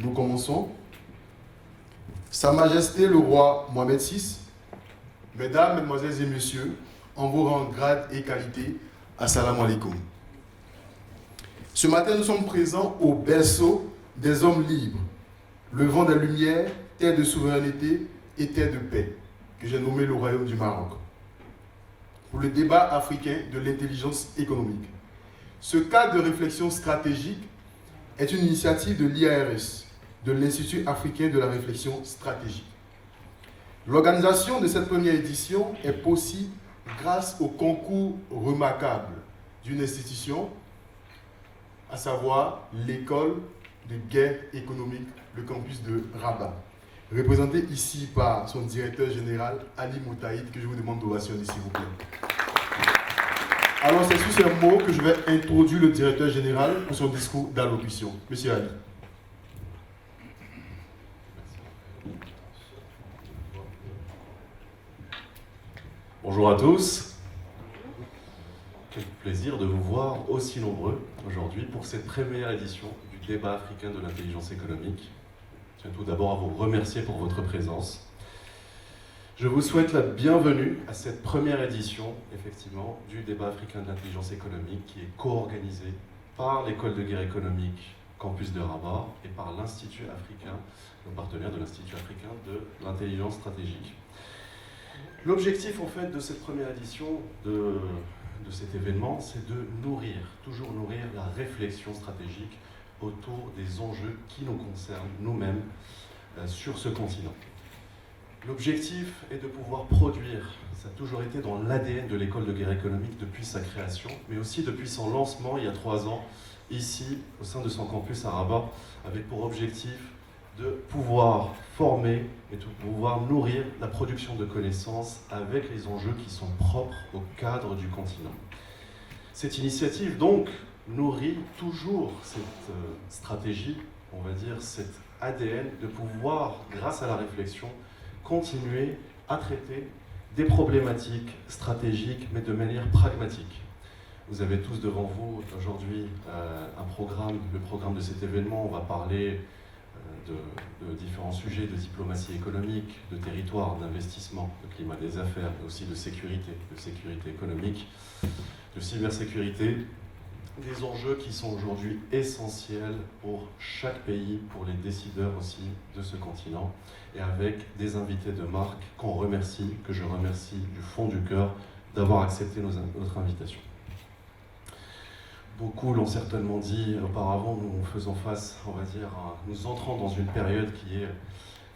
Nous commençons. Sa Majesté le roi Mohamed VI, Mesdames, Mesdemoiselles et Messieurs, en vos rangs, grade et qualité, assalamu alaikum. Ce matin, nous sommes présents au berceau des hommes libres, le vent des lumières, terre de souveraineté et terre de paix, que j'ai nommé le Royaume du Maroc, pour le débat africain de l'intelligence économique. Ce cadre de réflexion stratégique est une initiative de l'IARS, de l'Institut africain de la réflexion stratégique. L'organisation de cette première édition est possible grâce au concours remarquable d'une institution, à savoir l'école de guerre économique, le campus de Rabat, représenté ici par son directeur général, Ali Moutaïd, que je vous demande d'ovationner, s'il vous plaît. Alors, c'est sur ces mots que je vais introduire le directeur général pour son discours d'allocution. Monsieur Ali. Bonjour à tous. Quel plaisir de vous voir aussi nombreux aujourd'hui pour cette première édition du débat africain de l'intelligence économique. Je tiens tout d'abord à vous remercier pour votre présence. Je vous souhaite la bienvenue à cette première édition, effectivement, du débat africain de l'intelligence économique qui est co-organisé par l'école de guerre économique Campus de Rabat et par l'Institut africain, le partenaire de l'Institut africain de l'intelligence stratégique. L'objectif, en fait, de cette première édition de cet événement, c'est de toujours nourrir la réflexion stratégique autour des enjeux qui nous concernent nous-mêmes sur ce continent. L'objectif est de pouvoir produire, ça a toujours été dans l'ADN de l'école de guerre économique depuis sa création, mais aussi depuis son lancement il y a 3 ans, ici, au sein de son campus à Rabat, avec pour objectif de pouvoir former et de pouvoir nourrir la production de connaissances avec les enjeux qui sont propres au cadre du continent. Cette initiative, donc, nourrit toujours cette stratégie, on va dire, cet ADN de pouvoir, grâce à la réflexion, continuer à traiter des problématiques stratégiques, mais de manière pragmatique. Vous avez tous devant vous aujourd'hui le programme de cet événement. On va parler de différents sujets de diplomatie économique, de territoire, d'investissement, de climat des affaires, mais aussi de sécurité économique, de cybersécurité, des enjeux qui sont aujourd'hui essentiels pour chaque pays, pour les décideurs aussi de ce continent, et avec des invités de marque que je remercie du fond du cœur d'avoir accepté notre invitation. Beaucoup l'ont certainement dit auparavant, nous faisons face, on va dire, nous entrons dans une période qui est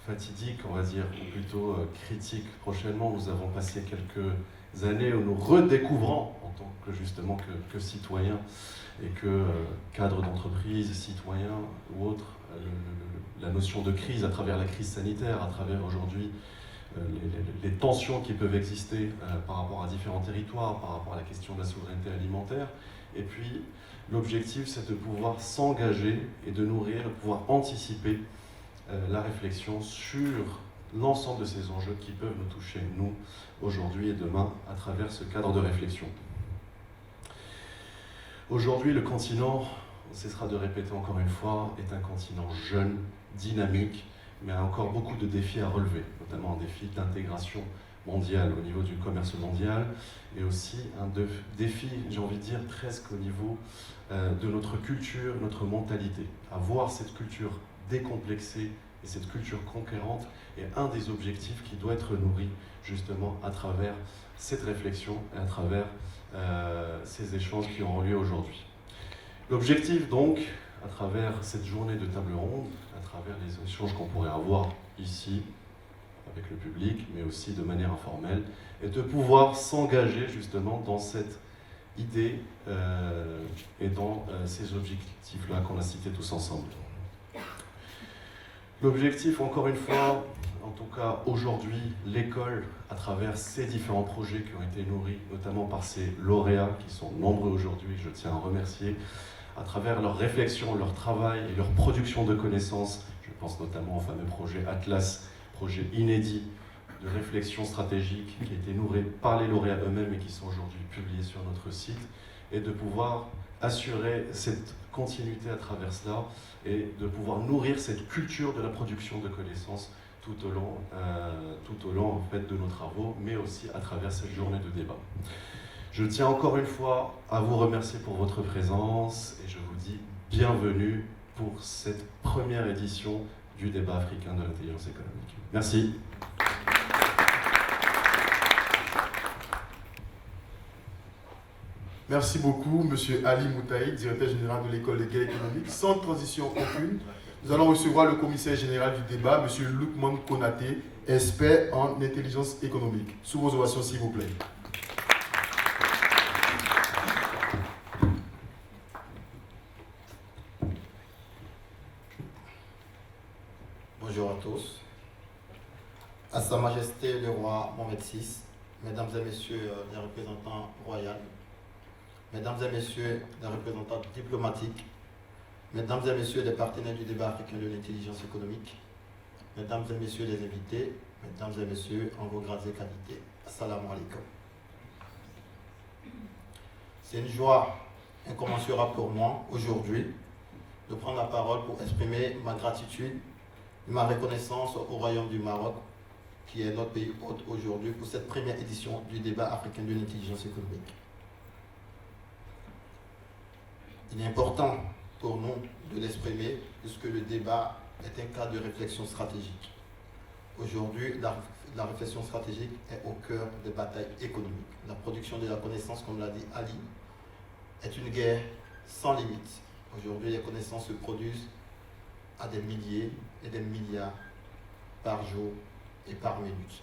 fatidique, on va dire, ou plutôt critique. Prochainement, nous avons passé quelques années où nous redécouvrons, en tant que justement que citoyens et que cadres d'entreprise, citoyens ou autres, la notion de crise à travers la crise sanitaire, à travers aujourd'hui les tensions qui peuvent exister par rapport à différents territoires, par rapport à la question de la souveraineté alimentaire. Et puis, l'objectif, c'est de pouvoir s'engager et de nourrir, de pouvoir anticiper la réflexion sur l'ensemble de ces enjeux qui peuvent nous toucher, nous, aujourd'hui et demain, à travers ce cadre de réflexion. Aujourd'hui, le continent, on cessera de répéter encore une fois, est un continent jeune, dynamique, mais a encore beaucoup de défis à relever, notamment un défi d'intégration mondiale au niveau du commerce mondial, et aussi un défi, j'ai envie de dire, presque au niveau de notre culture, notre mentalité. Avoir cette culture décomplexée et cette culture conquérante est un des objectifs qui doit être nourri justement à travers cette réflexion et à travers ces échanges qui auront lieu aujourd'hui. L'objectif donc, à travers cette journée de table ronde, à travers les échanges qu'on pourrait avoir ici, avec le public, mais aussi de manière informelle, et de pouvoir s'engager justement dans cette idée et dans ces objectifs-là qu'on a cités tous ensemble. L'objectif, encore une fois, en tout cas aujourd'hui, l'école, à travers ces différents projets qui ont été nourris, notamment par ces lauréats qui sont nombreux aujourd'hui, je tiens à remercier, à travers leur réflexion, leur travail et leur production de connaissances, je pense notamment au fameux projet Atlas, projet inédit de réflexion stratégique qui a été nourri par les lauréats eux-mêmes et qui sont aujourd'hui publiés sur notre site, et de pouvoir assurer cette continuité à travers cela et de pouvoir nourrir cette culture de la production de connaissances tout au long en fait, de nos travaux, mais aussi à travers cette journée de débat. Je tiens encore une fois à vous remercier pour votre présence et je vous dis bienvenue pour cette première édition du débat africain de l'intelligence économique. Merci. Merci beaucoup, Monsieur Ali Moutaïd, directeur général de l'école de guerre économique. Sans transition aucune, nous allons recevoir le commissaire général du débat, Monsieur Lukman Konaté, expert en intelligence économique. Sous vos ovations, s'il vous plaît. Bonjour à tous. À Sa Majesté le roi Mohamed VI, Mesdames et Messieurs les représentants royaux, Mesdames et Messieurs les représentants diplomatiques, Mesdames et Messieurs les partenaires du débat africain de l'intelligence économique, Mesdames et Messieurs les invités, Mesdames et Messieurs en vos grades et qualités, Assalamu alaikum. C'est une joie incommensurable pour moi aujourd'hui de prendre la parole pour exprimer ma gratitude et ma reconnaissance au Royaume du Maroc, qui est notre pays hôte aujourd'hui pour cette première édition du débat africain de l'intelligence économique. Il est important pour nous de l'exprimer puisque le débat est un cadre de réflexion stratégique. Aujourd'hui, la réflexion stratégique est au cœur des batailles économiques. La production de la connaissance, comme l'a dit Ali, est une guerre sans limite. Aujourd'hui, les connaissances se produisent à des milliers et des milliards par jour et par minute.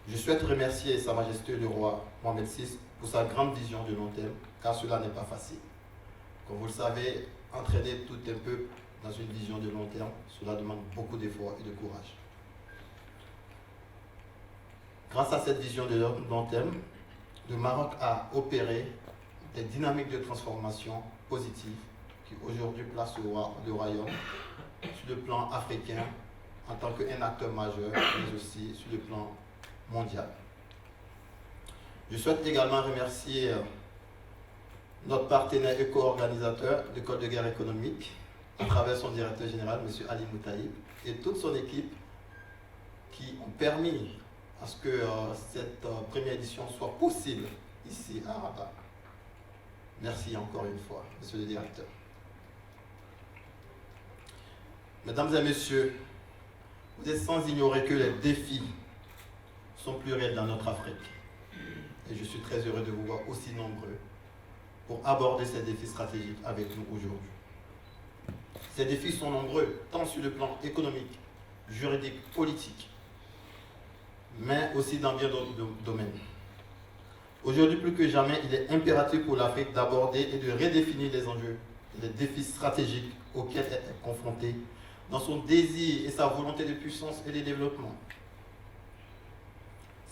Je souhaite remercier Sa Majesté le roi Mohamed VI pour sa grande vision de long terme, car cela n'est pas facile. Comme vous le savez, entraîner tout un peuple dans une vision de long terme, cela demande beaucoup d'efforts et de courage. Grâce à cette vision de long terme, le Maroc a opéré des dynamiques de transformation positives qui aujourd'hui placent le royaume sur le plan africain en tant qu'un acteur majeur, mais aussi sur le plan mondial. Je souhaite également remercier notre partenaire et co-organisateur de l'école de guerre économique, à travers son directeur général, M. Ali Moutaïb, et toute son équipe qui ont permis à ce que cette première édition soit possible ici à Rabat. Merci encore une fois, Monsieur le directeur. Mesdames et Messieurs, vous êtes sans ignorer que les défis sont pluriels dans notre Afrique. Et je suis très heureux de vous voir aussi nombreux pour aborder ces défis stratégiques avec nous aujourd'hui. Ces défis sont nombreux, tant sur le plan économique, juridique, politique, mais aussi dans bien d'autres domaines. Aujourd'hui, plus que jamais, il est impératif pour l'Afrique d'aborder et de redéfinir les enjeux, les défis stratégiques auxquels elle est confrontée, dans son désir et sa volonté de puissance et de développement,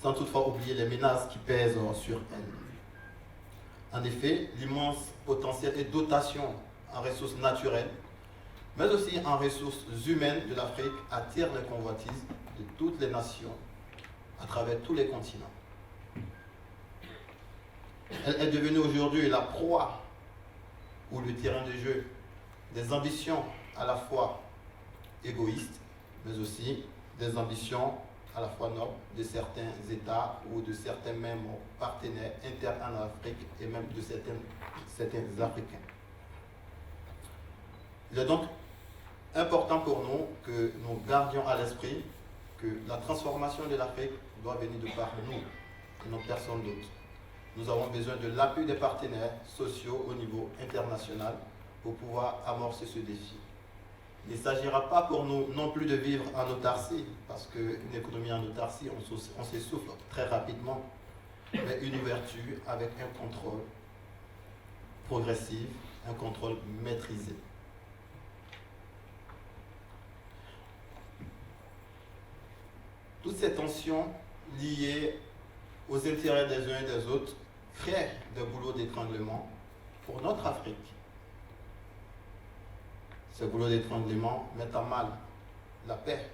sans toutefois oublier les menaces qui pèsent sur elle. En effet, l'immense potentiel et dotation en ressources naturelles, mais aussi en ressources humaines de l'Afrique attire les convoitises de toutes les nations à travers tous les continents. Elle est devenue aujourd'hui la proie ou le terrain de jeu des ambitions à la fois égoïstes, mais aussi des ambitions à la fois nobles de certains États ou de certains mêmes partenaires internes en Afrique et même de certains Africains. Il est donc important pour nous que nous gardions à l'esprit que la transformation de l'Afrique doit venir de par nous et non personne d'autre. Nous avons besoin de l'appui des partenaires sociaux au niveau international pour pouvoir amorcer ce défi. Il ne s'agira pas pour nous non plus de vivre en autarcie, parce qu'une économie en autarcie, on s'essouffle très rapidement, mais une ouverture avec un contrôle progressif, un contrôle maîtrisé. Toutes ces tensions liées aux intérêts des uns et des autres créent des boulots d'étranglement pour notre Afrique. Ces boulots d'étranglement mettent à mal la paix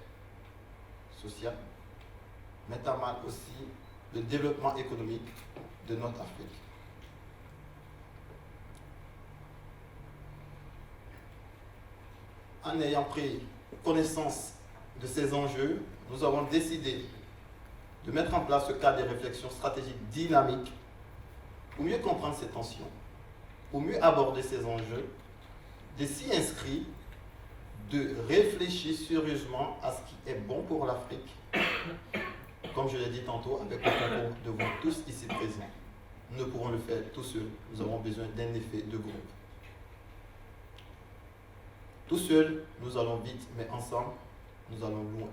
sociale, mettent à mal aussi le développement économique de notre Afrique. En ayant pris connaissance de ces enjeux, nous avons décidé de mettre en place ce cadre de réflexion stratégique dynamique pour mieux comprendre ces tensions, pour mieux aborder ces enjeux, de s'y inscrire, de réfléchir sérieusement à ce qui est bon pour l'Afrique, comme je l'ai dit tantôt, avec le concours de vous tous ici présents. Nous ne pourrons le faire tout seuls, nous avons besoin d'un effet de groupe. Tout seul, nous allons vite, mais ensemble, nous allons loin.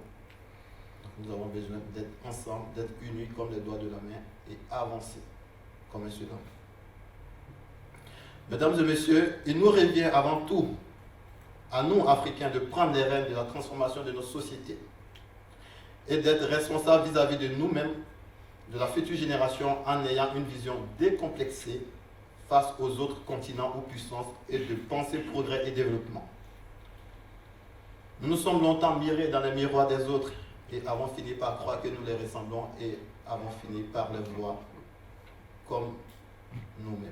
Donc, nous avons besoin d'être ensemble, d'être unis comme les doigts de la main et avancer comme un seul homme. Mesdames et messieurs, il nous revient avant tout, à nous, Africains, de prendre les rênes de la transformation de nos sociétés et d'être responsables vis-à-vis de nous-mêmes, de la future génération, en ayant une vision décomplexée face aux autres continents ou puissances et de penser progrès et développement. Nous nous sommes longtemps mirés dans les miroirs des autres et avons fini par croire que nous les ressemblons et avons fini par les voir comme nous-mêmes.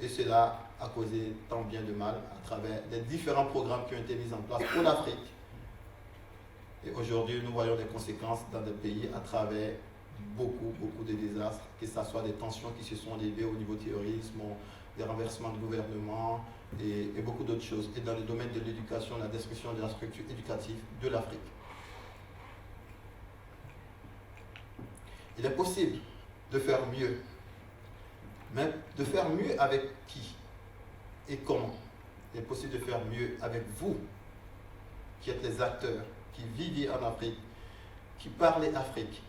Et cela a causé tant bien de mal à travers les différents programmes qui ont été mis en place pour l'Afrique. Et aujourd'hui, nous voyons les conséquences dans des pays à travers beaucoup de désastres, que ce soit des tensions qui se sont élevées au niveau terrorisme, des renversements de gouvernement et beaucoup d'autres choses. Et dans le domaine de l'éducation, la destruction de la structure éducative de l'Afrique. Il est possible de faire mieux. Mais de faire mieux avec qui et comment? Il est possible de faire mieux avec vous, qui êtes les acteurs, qui vivez en Afrique, qui parlez Afrique,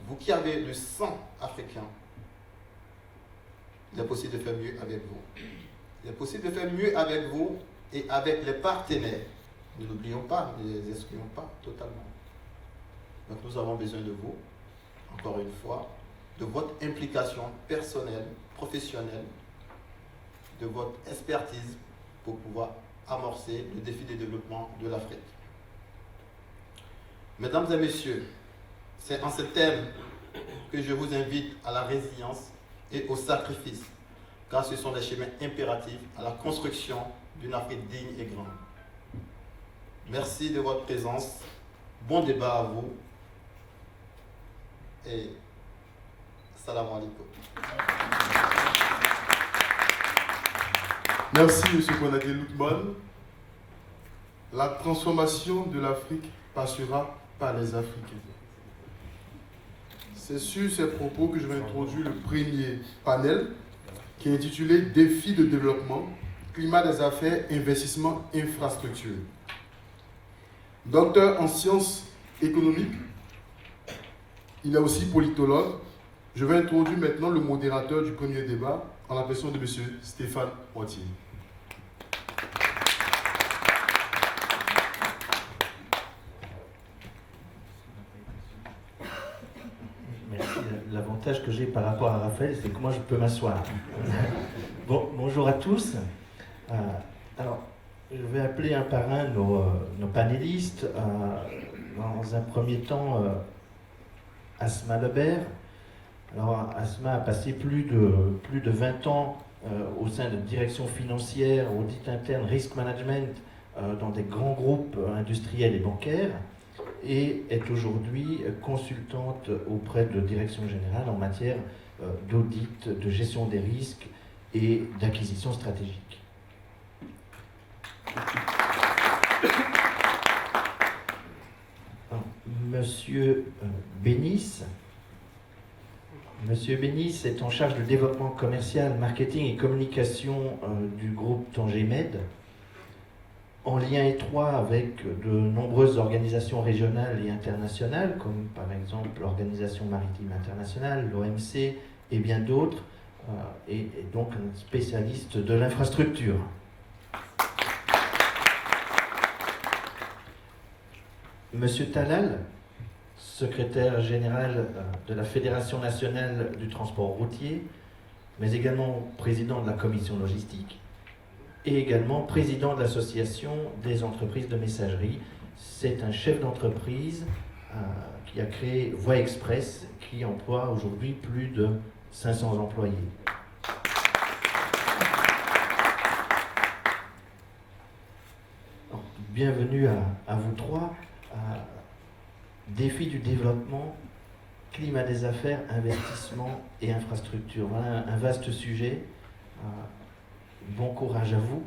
vous qui avez le sang africain. Il est possible de faire mieux avec vous. Il est possible de faire mieux avec vous et avec les partenaires. Ne l'oublions pas, ne les excluons pas totalement. Donc nous avons besoin de vous, encore une fois, de votre implication personnelle, professionnelle, de votre expertise pour pouvoir amorcer le défi de développement de l'Afrique. Mesdames et messieurs, c'est en ces thèmes que je vous invite à la résilience et au sacrifice, car ce sont des chemins impératifs à la construction d'une Afrique digne et grande. Merci de votre présence. Bon débat à vous. Et salam alaikum. Merci, M. Konate Loutman. La transformation de l'Afrique passera par les Africains. C'est sur ces propos que je vais introduire le premier panel qui est intitulé « Défis de développement, climat des affaires, investissement, infrastructure ». Docteur en sciences économiques, il est aussi politologue. Je vais introduire maintenant le modérateur du premier débat en la personne de M. Stéphane Poitier. Merci. L'avantage que j'ai par rapport à Raphaël, c'est que moi je peux m'asseoir. Bon, bonjour à tous. Alors, je vais appeler un par un nos panélistes. Dans un premier temps, Asma Lebert. Alors, Asma a passé plus de 20 ans au sein de direction financière, audit interne, risk management dans des grands groupes industriels et bancaires et est aujourd'hui consultante auprès de direction générale en matière d'audit, de gestion des risques et d'acquisition stratégique. Monsieur Bénis. Monsieur Bénis est en charge du développement commercial, marketing et communication du groupe Tangemed, en lien étroit avec de nombreuses organisations régionales et internationales, comme par exemple l'Organisation maritime internationale, l'OMC et bien d'autres, et donc un spécialiste de l'infrastructure. Monsieur Talal, secrétaire général de la Fédération nationale du transport routier, mais également président de la commission logistique et également président de l'association des entreprises de messagerie C'est un chef d'entreprise qui a créé Voie Express, qui emploie aujourd'hui plus de 500 employés. Alors, bienvenue à vous trois. Défi du développement, climat des affaires, investissement et infrastructure. Voilà un vaste sujet. Bon courage à vous.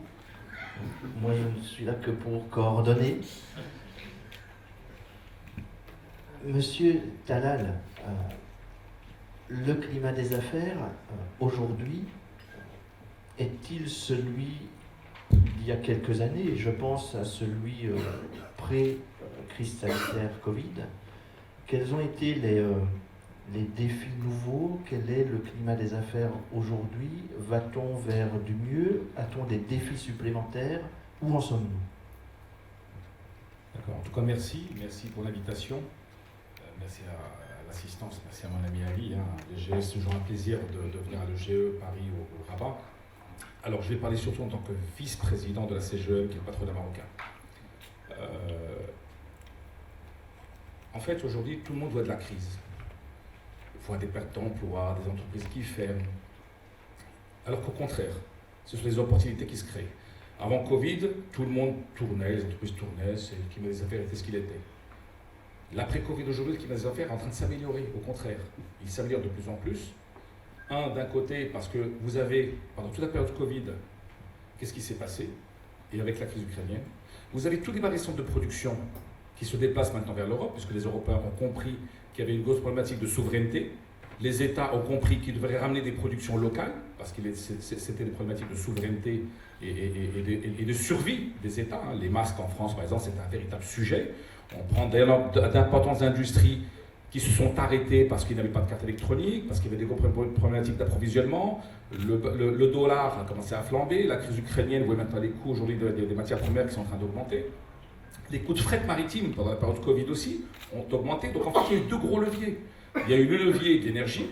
Moi, je ne suis là que pour coordonner. Monsieur Talal, le climat des affaires, aujourd'hui, est-il celui d'il y a quelques années? Je pense à celui pré-crise sanitaire Covid. Quels ont été les défis nouveaux? Quel est le climat des affaires aujourd'hui? Va-t-on vers du mieux? A-t-on des défis supplémentaires? Où en sommes-nous? D'accord. En tout cas, merci pour l'invitation. Merci à l'assistance, merci à mon ami Ali. Le GE, c'est toujours un plaisir de venir à l'EGE Paris au Rabat. Alors, je vais parler surtout en tant que vice-président de la CGE, qui est le patronat marocain. En fait, aujourd'hui, tout le monde voit de la crise. On voit des pertes d'emploi, des entreprises qui ferment. Alors qu'au contraire, ce sont les opportunités qui se créent. Avant Covid, tout le monde tournait, les entreprises tournaient, le climat des affaires était ce qu'il était. L'après-Covid aujourd'hui, le climat des affaires est en train de s'améliorer, au contraire. Il s'améliore de plus en plus. D'un côté, parce que vous avez, pendant toute la période Covid, qu'est-ce qui s'est passé? Et avec la crise ukrainienne, vous avez tous les variations de production qui se déplacent maintenant vers l'Europe, puisque les Européens ont compris qu'il y avait une grosse problématique de souveraineté. Les États ont compris qu'ils devraient ramener des productions locales, parce que c'était des problématiques de souveraineté et de survie des États. Les masques en France, par exemple, c'est un véritable sujet. On prend d'importantes industries qui se sont arrêtées parce qu'ils n'avaient pas de carte électronique, parce qu'il y avait des problématiques d'approvisionnement. Le dollar a commencé à flamber. La crise ukrainienne, vous voyez maintenant les coûts aujourd'hui des matières premières qui sont en train d'augmenter. Les coûts de fret maritime, pendant la période Covid aussi, ont augmenté. Donc en fait, il y a eu deux gros leviers. Il y a eu le levier de l'énergie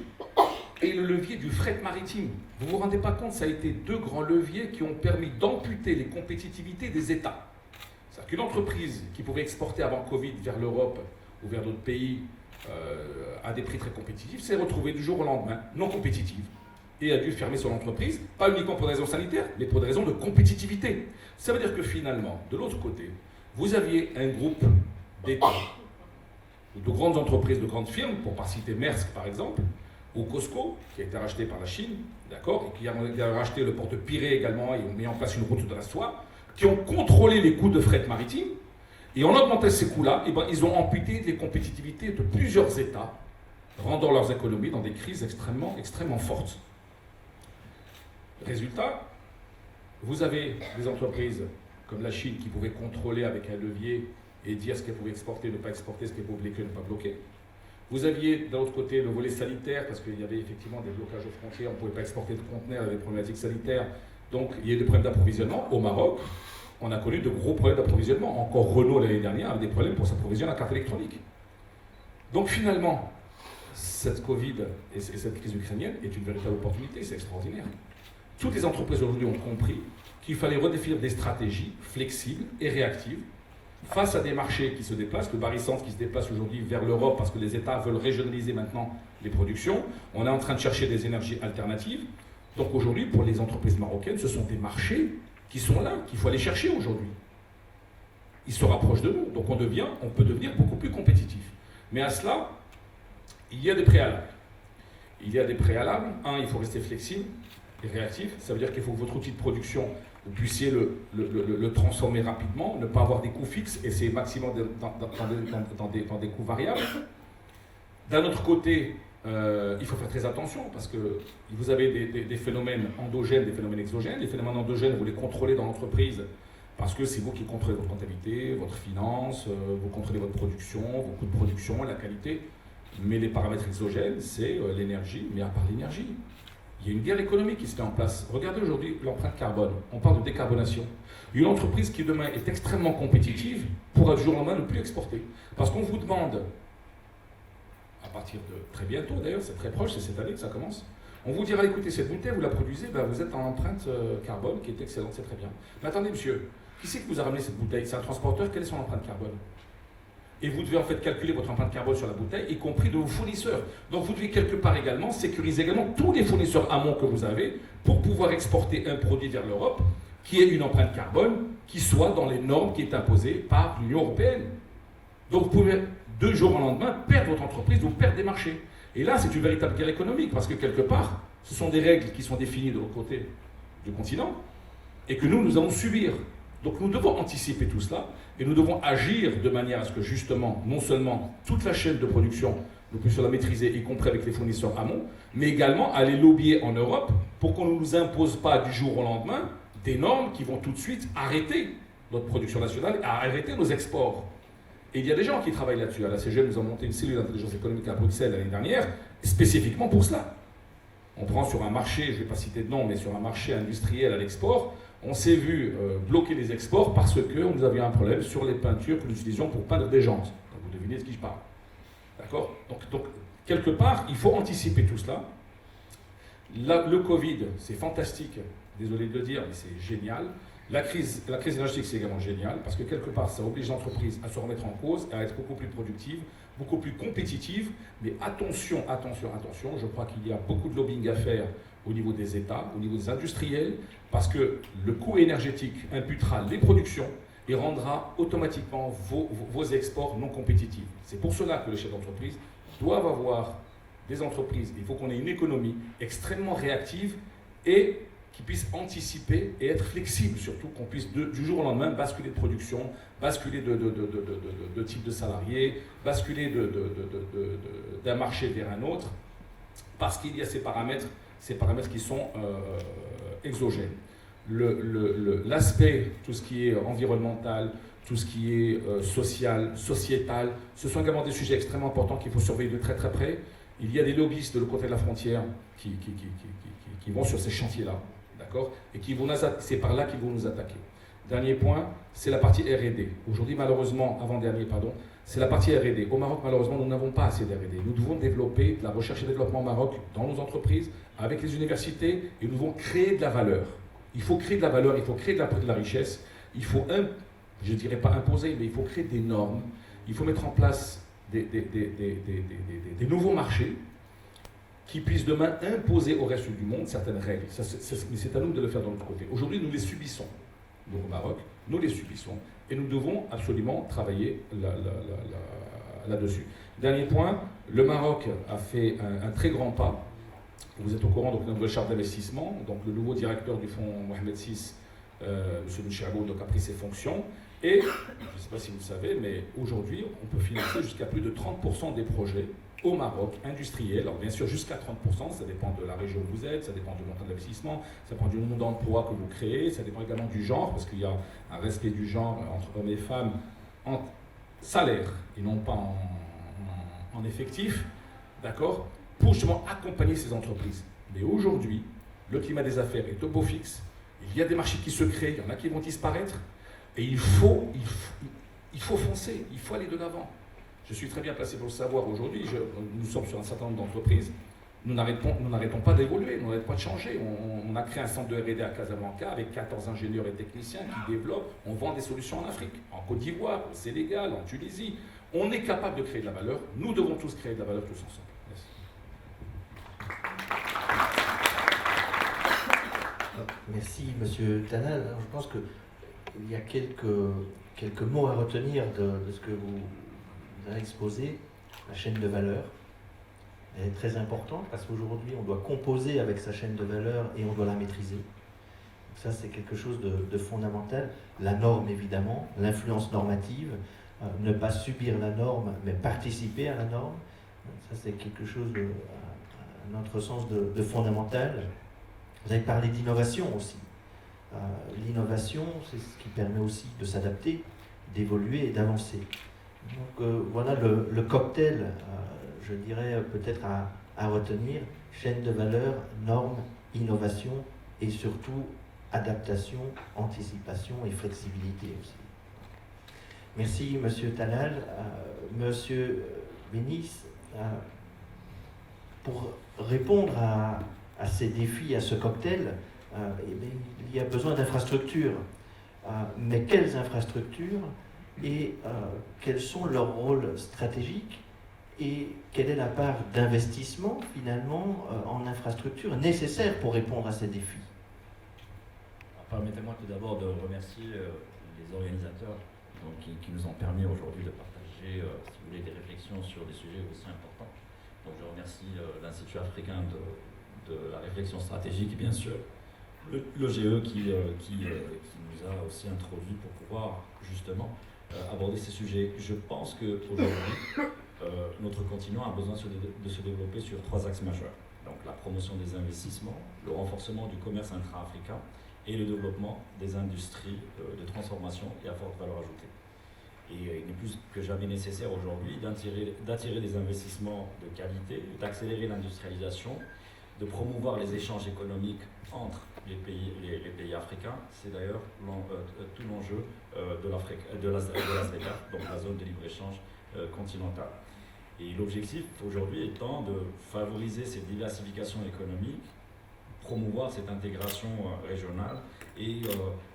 et le levier du fret maritime. Vous ne vous rendez pas compte, ça a été deux grands leviers qui ont permis d'amputer les compétitivités des États. C'est-à-dire qu'une entreprise qui pouvait exporter avant Covid vers l'Europe ou vers d'autres pays à des prix très compétitifs s'est retrouvée du jour au lendemain non compétitive et a dû fermer son entreprise, pas uniquement pour des raisons sanitaires, mais pour des raisons de compétitivité. Ça veut dire que finalement, de l'autre côté, vous aviez un groupe d'États, de grandes entreprises, de grandes firmes, pour ne pas citer Maersk par exemple, ou Costco, qui a été racheté par la Chine, d'accord, et qui a racheté le port de Pirée également, et ont mis en place une route de la soie, qui ont contrôlé les coûts de fret maritime, et en augmentant ces coûts-là, ils ont amputé les compétitivités de plusieurs États, rendant leurs économies dans des crises extrêmement fortes. Résultat, vous avez des entreprises comme la Chine qui pouvaient contrôler avec un levier et dire ce qu'elles pouvaient exporter, ne pas exporter, ce qu'elles pouvaient bloquer, ne pas bloquer. Vous aviez d'un autre côté le volet sanitaire, parce qu'il y avait effectivement des blocages aux frontières, on ne pouvait pas exporter de conteneurs, il y avait des problématiques sanitaires, donc il y a eu des problèmes d'approvisionnement. Au Maroc, on a connu de gros problèmes d'approvisionnement. Encore Renault l'année dernière avait des problèmes pour s'approvisionner en carte électronique. Donc finalement, cette Covid et cette crise ukrainienne est une véritable opportunité, c'est extraordinaire. Toutes les entreprises aujourd'hui ont compris qu'il fallait redéfinir des stratégies flexibles et réactives face à des marchés qui se déplacent, le barycentre qui se déplace aujourd'hui vers l'Europe parce que les États veulent régionaliser maintenant les productions. On est en train de chercher des énergies alternatives. Donc aujourd'hui, pour les entreprises marocaines, ce sont des marchés qui sont là, qu'il faut aller chercher aujourd'hui. Ils se rapprochent de nous, donc on peut devenir beaucoup plus compétitif. Mais à cela, il y a des préalables. Il y a des préalables. Il faut rester flexible et réactif. Ça veut dire qu'il faut que votre outil de production, vous puissiez le transformer rapidement, ne pas avoir des coûts fixes, et c'est maximum dans des coûts variables. D'un autre côté, il faut faire très attention parce que vous avez des phénomènes endogènes, des phénomènes exogènes. Les phénomènes endogènes, vous les contrôlez dans l'entreprise parce que c'est vous qui contrôlez votre comptabilité, votre finance, vous contrôlez votre production, vos coûts de production, la qualité. Mais les paramètres exogènes, c'est l'énergie. Mais à part l'énergie, il y a une guerre économique qui se met en place. Regardez aujourd'hui l'empreinte carbone. On parle de décarbonation. Une entreprise qui demain est extrêmement compétitive pourra du jour au lendemain ne plus exporter. Parce qu'on vous demande, à partir de très bientôt d'ailleurs, c'est très proche, c'est cette année que ça commence, on vous dira, écoutez, cette bouteille, vous la produisez, vous êtes en empreinte carbone qui est excellente, c'est très bien. Mais attendez monsieur, Qui c'est qui vous a ramené cette bouteille? C'est un transporteur, quelle est son empreinte carbone? Et vous devez en fait calculer votre empreinte carbone sur la bouteille, y compris de vos fournisseurs. Donc vous devez quelque part également sécuriser également tous les fournisseurs amont que vous avez pour pouvoir exporter un produit vers l'Europe qui ait une empreinte carbone qui soit dans les normes qui est imposées par l'Union européenne. Donc vous pouvez, de jour au lendemain, perdre votre entreprise, vous perdre des marchés. Et là, c'est une véritable guerre économique, parce que quelque part, ce sont des règles qui sont définies de l'autre côté du continent, et que nous allons subir. Donc nous devons anticiper tout cela, et nous devons agir de manière à ce que justement, non seulement toute la chaîne de production, nous puissions la maîtriser, y compris avec les fournisseurs amont, mais également aller lobbyer en Europe pour qu'on ne nous impose pas du jour au lendemain des normes qui vont tout de suite arrêter notre production nationale et arrêter nos exports. Et il y a des gens qui travaillent là-dessus. À la CGM, nous avons monté une cellule d'intelligence économique à Bruxelles l'année dernière, spécifiquement pour cela. On prend sur un marché, je ne vais pas citer de nom, mais sur un marché industriel à l'export, on s'est vu bloquer les exports parce que nous avions un problème sur les peintures que nous utilisions pour peindre des jantes. Donc vous devinez de qui je parle. D'accord ? Donc, quelque part, il faut anticiper tout cela. Le Covid, c'est fantastique. Désolé de le dire, mais c'est génial. La crise énergétique, c'est également génial, parce que quelque part, ça oblige l'entreprise à se remettre en cause, à être beaucoup plus productive, beaucoup plus compétitive. Mais attention, je crois qu'il y a beaucoup de lobbying à faire au niveau des États, au niveau des industriels, parce que le coût énergétique imputera les productions et rendra automatiquement vos exports non compétitifs. C'est pour cela que les chefs d'entreprise doivent avoir des entreprises. Il faut qu'on ait une économie extrêmement réactive et qui puisse anticiper et être flexible, surtout qu'on puisse du jour au lendemain basculer de production, basculer de type de salarié, basculer d'un marché vers un autre, parce qu'il y a ces paramètres qui sont exogènes. L'aspect, tout ce qui est environnemental, tout ce qui est social, sociétal, ce sont également des sujets extrêmement importants qu'il faut surveiller de très très près. Il y a des lobbyistes de l'autre côté de la frontière qui vont sur ces chantiers-là. D'accord ? Et c'est par là qu'ils vont nous attaquer. Dernier point, c'est la partie R&D. Aujourd'hui, malheureusement, c'est la partie R&D. Au Maroc, malheureusement, nous n'avons pas assez d'R&D. Nous devons développer de la recherche et développement au Maroc dans nos entreprises, avec les universités, et nous devons créer de la valeur. Il faut créer de la valeur, il faut créer de la richesse. Il faut, je ne dirais pas imposer, mais il faut créer des normes. Il faut mettre en place des nouveaux marchés qui puissent demain imposer au reste du monde certaines règles. Mais c'est à nous de le faire de notre côté. Aujourd'hui, nous les subissons. Nous, au Maroc, nous les subissons. Et nous devons absolument travailler là-dessus. Dernier point, le Maroc a fait un très grand pas. Vous êtes au courant de notre charte d'investissement. Donc le nouveau directeur du fonds Mohamed VI, M. Bouchabou, a pris ses fonctions. Et, je ne sais pas si vous le savez, mais aujourd'hui, on peut financer jusqu'à plus de 30% des projets au Maroc, industriels. Alors bien sûr, jusqu'à 30%, ça dépend de la région où vous êtes, ça dépend du montant d'investissement, ça dépend du nombre d'emplois que vous créez, ça dépend également du genre, parce qu'il y a un respect du genre entre hommes et femmes en salaire et non pas en effectif, d'accord, pour justement accompagner ces entreprises. Mais aujourd'hui, le climat des affaires est au beau fixe, il y a des marchés qui se créent, il y en a qui vont disparaître, et il faut foncer, il faut aller de l'avant. Je suis très bien placé pour le savoir aujourd'hui, nous sommes sur un certain nombre d'entreprises, nous n'arrêtons pas d'évoluer, nous n'arrêtons pas de changer. On a créé un centre de R&D à Casablanca avec 14 ingénieurs et techniciens qui développent, on vend des solutions en Afrique, en Côte d'Ivoire, au Sénégal, en Tunisie. On est capable de créer de la valeur, nous devons tous créer de la valeur tous ensemble. Merci. Merci, Monsieur Tanal. Alors, je pense qu'il y a quelques mots à retenir de ce que vous avez exposé. La chaîne de valeur, elle est très importante parce qu'aujourd'hui, on doit composer avec sa chaîne de valeur et on doit la maîtriser. Donc ça, c'est quelque chose de fondamental. La norme, évidemment, l'influence normative, ne pas subir la norme, mais participer à la norme. Ça, c'est quelque chose, à notre sens, de fondamental. Vous avez parlé d'innovation aussi. L'innovation, c'est ce qui permet aussi de s'adapter, d'évoluer et d'avancer. Donc voilà le cocktail, je dirais peut-être à retenir, chaîne de valeur, normes, innovation et surtout adaptation, anticipation et flexibilité aussi. Merci Monsieur Tanal. Monsieur Bénis, pour répondre à ces défis, à ce cocktail, il y a besoin d'infrastructures. mais quelles infrastructures et quels sont leurs rôles stratégiques et quelle est la part d'investissement finalement en infrastructures nécessaire pour répondre à ces défis? Permettez-moi tout d'abord de remercier les organisateurs qui nous ont permis aujourd'hui de partager, si vous voulez, des réflexions sur des sujets aussi importants. Donc je remercie l'Institut africain de la réflexion stratégique et bien sûr l'OGE qui nous a aussi introduit pour pouvoir justement aborder ces sujets. Je pense qu'aujourd'hui, notre continent a besoin de se développer sur 3 axes majeurs. Donc la promotion des investissements, le renforcement du commerce intra-africain et le développement des industries de transformation et à forte valeur ajoutée. Et il est plus que jamais nécessaire aujourd'hui d'attirer des investissements de qualité, d'accélérer l'industrialisation, de promouvoir les échanges économiques entre les pays africains. C'est d'ailleurs tout l'enjeu de la ZLECA, donc la zone de libre-échange continentale. Et l'objectif aujourd'hui étant de favoriser cette diversification économique, promouvoir cette intégration régionale et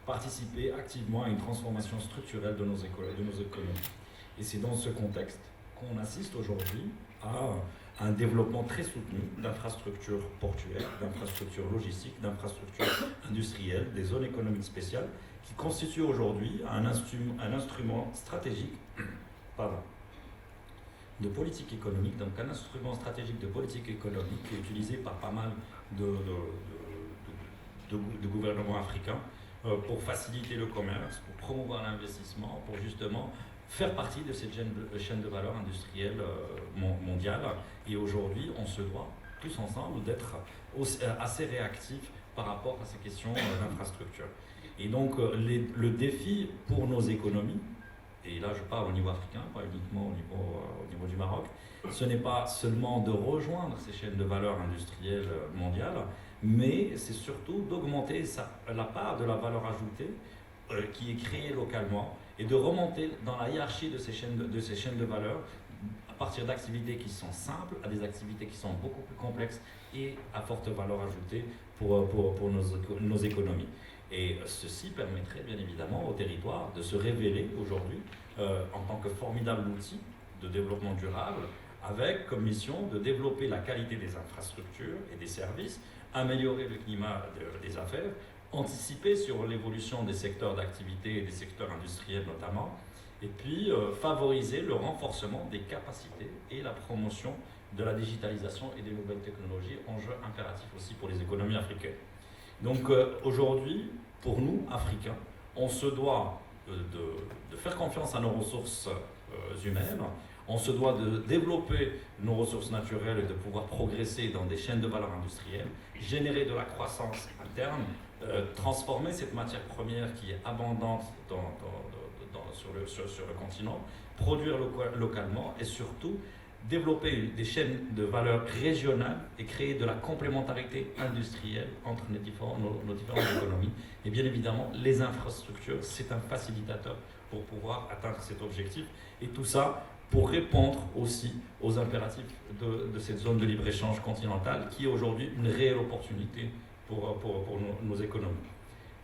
participer activement à une transformation structurelle de nos économies. Et c'est dans ce contexte qu'on assiste aujourd'hui à un développement très soutenu d'infrastructures portuaires, d'infrastructures logistiques, d'infrastructures industrielles, des zones économiques spéciales, qui constituent aujourd'hui un instrument stratégique de politique économique, donc un instrument stratégique de politique économique qui est utilisé par pas mal de gouvernements africains pour faciliter le commerce, pour promouvoir l'investissement, pour justement faire partie de cette chaîne de valeur industrielle mondiale. Et aujourd'hui, on se doit tous ensemble d'être assez réactifs par rapport à ces questions d'infrastructure. Et donc, le défi pour nos économies, et là je parle au niveau africain, pas uniquement au niveau du Maroc, ce n'est pas seulement de rejoindre ces chaînes de valeur industrielles mondiales, mais c'est surtout d'augmenter la part de la valeur ajoutée qui est créée localement et de remonter dans la hiérarchie de ces chaînes de valeur à partir d'activités qui sont simples à des activités qui sont beaucoup plus complexes et à forte valeur ajoutée pour nos économies. Et ceci permettrait bien évidemment au territoire de se révéler aujourd'hui en tant que formidable outil de développement durable, avec comme mission de développer la qualité des infrastructures et des services, améliorer le climat des affaires, anticiper sur l'évolution des secteurs d'activité et des secteurs industriels notamment, et puis favoriser le renforcement des capacités et la promotion de la digitalisation et des nouvelles technologies, enjeu impératif aussi pour les économies africaines. Donc aujourd'hui, pour nous, Africains, on se doit de faire confiance à nos ressources humaines, on se doit de développer nos ressources naturelles et de pouvoir progresser dans des chaînes de valeur industrielles, générer de la croissance interne, transformer cette matière première qui est abondante sur le continent, produire localement et surtout développer des chaînes de valeur régionales et créer de la complémentarité industrielle entre nos différentes économies. Et bien évidemment, les infrastructures, c'est un facilitateur pour pouvoir atteindre cet objectif. Et tout ça pour répondre aussi aux impératifs de cette zone de libre-échange continentale qui est aujourd'hui une réelle opportunité pour nos économies.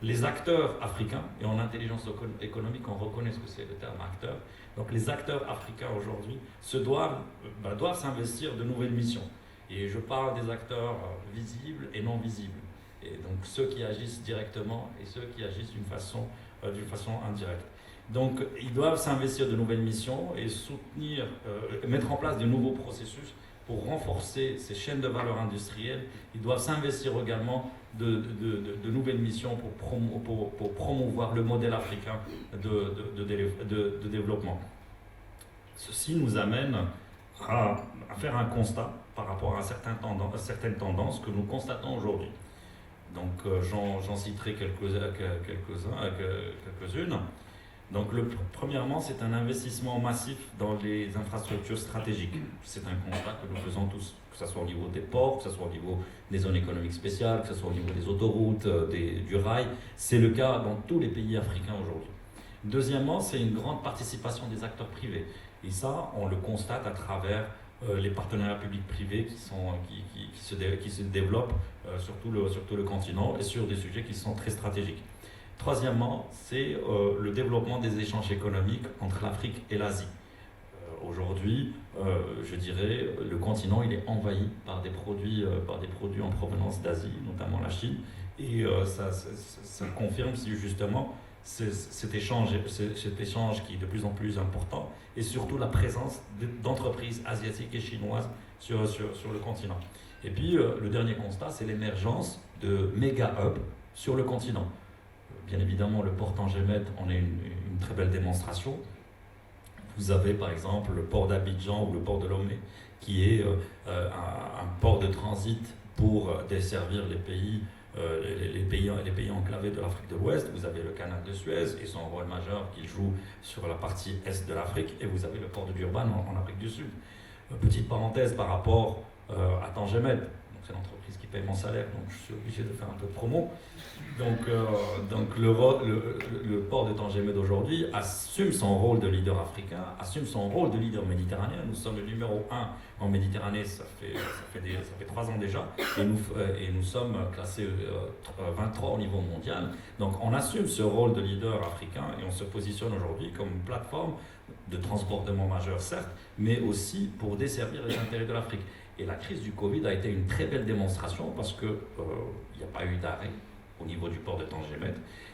Les acteurs africains, et en intelligence économique, on reconnaît ce que c'est le terme acteur, donc les acteurs africains aujourd'hui doivent s'investir de nouvelles missions. Et je parle des acteurs visibles et non visibles. Et donc ceux qui agissent directement et ceux qui agissent d'une façon indirecte. Donc ils doivent s'investir de nouvelles missions et soutenir, mettre en place de nouveaux processus pour renforcer ces chaînes de valeur industrielles. Ils doivent s'investir également de nouvelles missions pour promouvoir le modèle africain de développement. Ceci nous amène à faire un constat par rapport à certaines tendances que nous constatons aujourd'hui. Donc j'en citerai quelques-unes. Donc premièrement, c'est un investissement massif dans les infrastructures stratégiques. C'est un constat que nous faisons tous, que ce soit au niveau des ports, que ce soit au niveau des zones économiques spéciales, que ce soit au niveau des autoroutes, du rail. C'est le cas dans tous les pays africains aujourd'hui. Deuxièmement, c'est une grande participation des acteurs privés. Et ça, on le constate à travers les partenariats publics-privés qui se développent sur tout le continent et sur des sujets qui sont très stratégiques. Troisièmement, c'est le développement des échanges économiques entre l'Afrique et l'Asie. Aujourd'hui, je dirais, le continent il est envahi par des produits en provenance d'Asie, notamment la Chine, et ça confirme si justement cet échange qui est de plus en plus important, et surtout la présence d'entreprises asiatiques et chinoises sur le continent. Et puis le dernier constat, c'est l'émergence de méga hubs sur le continent. Bien évidemment, le port Tangemet en est une très belle démonstration. Vous avez par exemple le port d'Abidjan ou le port de Lomé, qui est un port de transit pour desservir les pays enclavés de l'Afrique de l'Ouest. Vous avez le canal de Suez et son rôle majeur qu'il joue sur la partie est de l'Afrique, et vous avez le port de Durban en Afrique du Sud. Petite parenthèse par rapport à Tangemet, c'est l'entreprise qui paye mon salaire, donc je suis obligé de faire un peu de promo. Donc le port de Tangemet d'aujourd'hui assume son rôle de leader africain, assume son rôle de leader méditerranéen. Nous sommes le numéro 1 en Méditerranée, ça fait 3 ans déjà, et nous sommes classés 23 au niveau mondial. Donc on assume ce rôle de leader africain et on se positionne aujourd'hui comme une plateforme de transbordement majeur, certes, mais aussi pour desservir les intérêts de l'Afrique. Et la crise du Covid a été une très belle démonstration parce qu'il n'y a pas eu d'arrêt au niveau du port de Tangemet,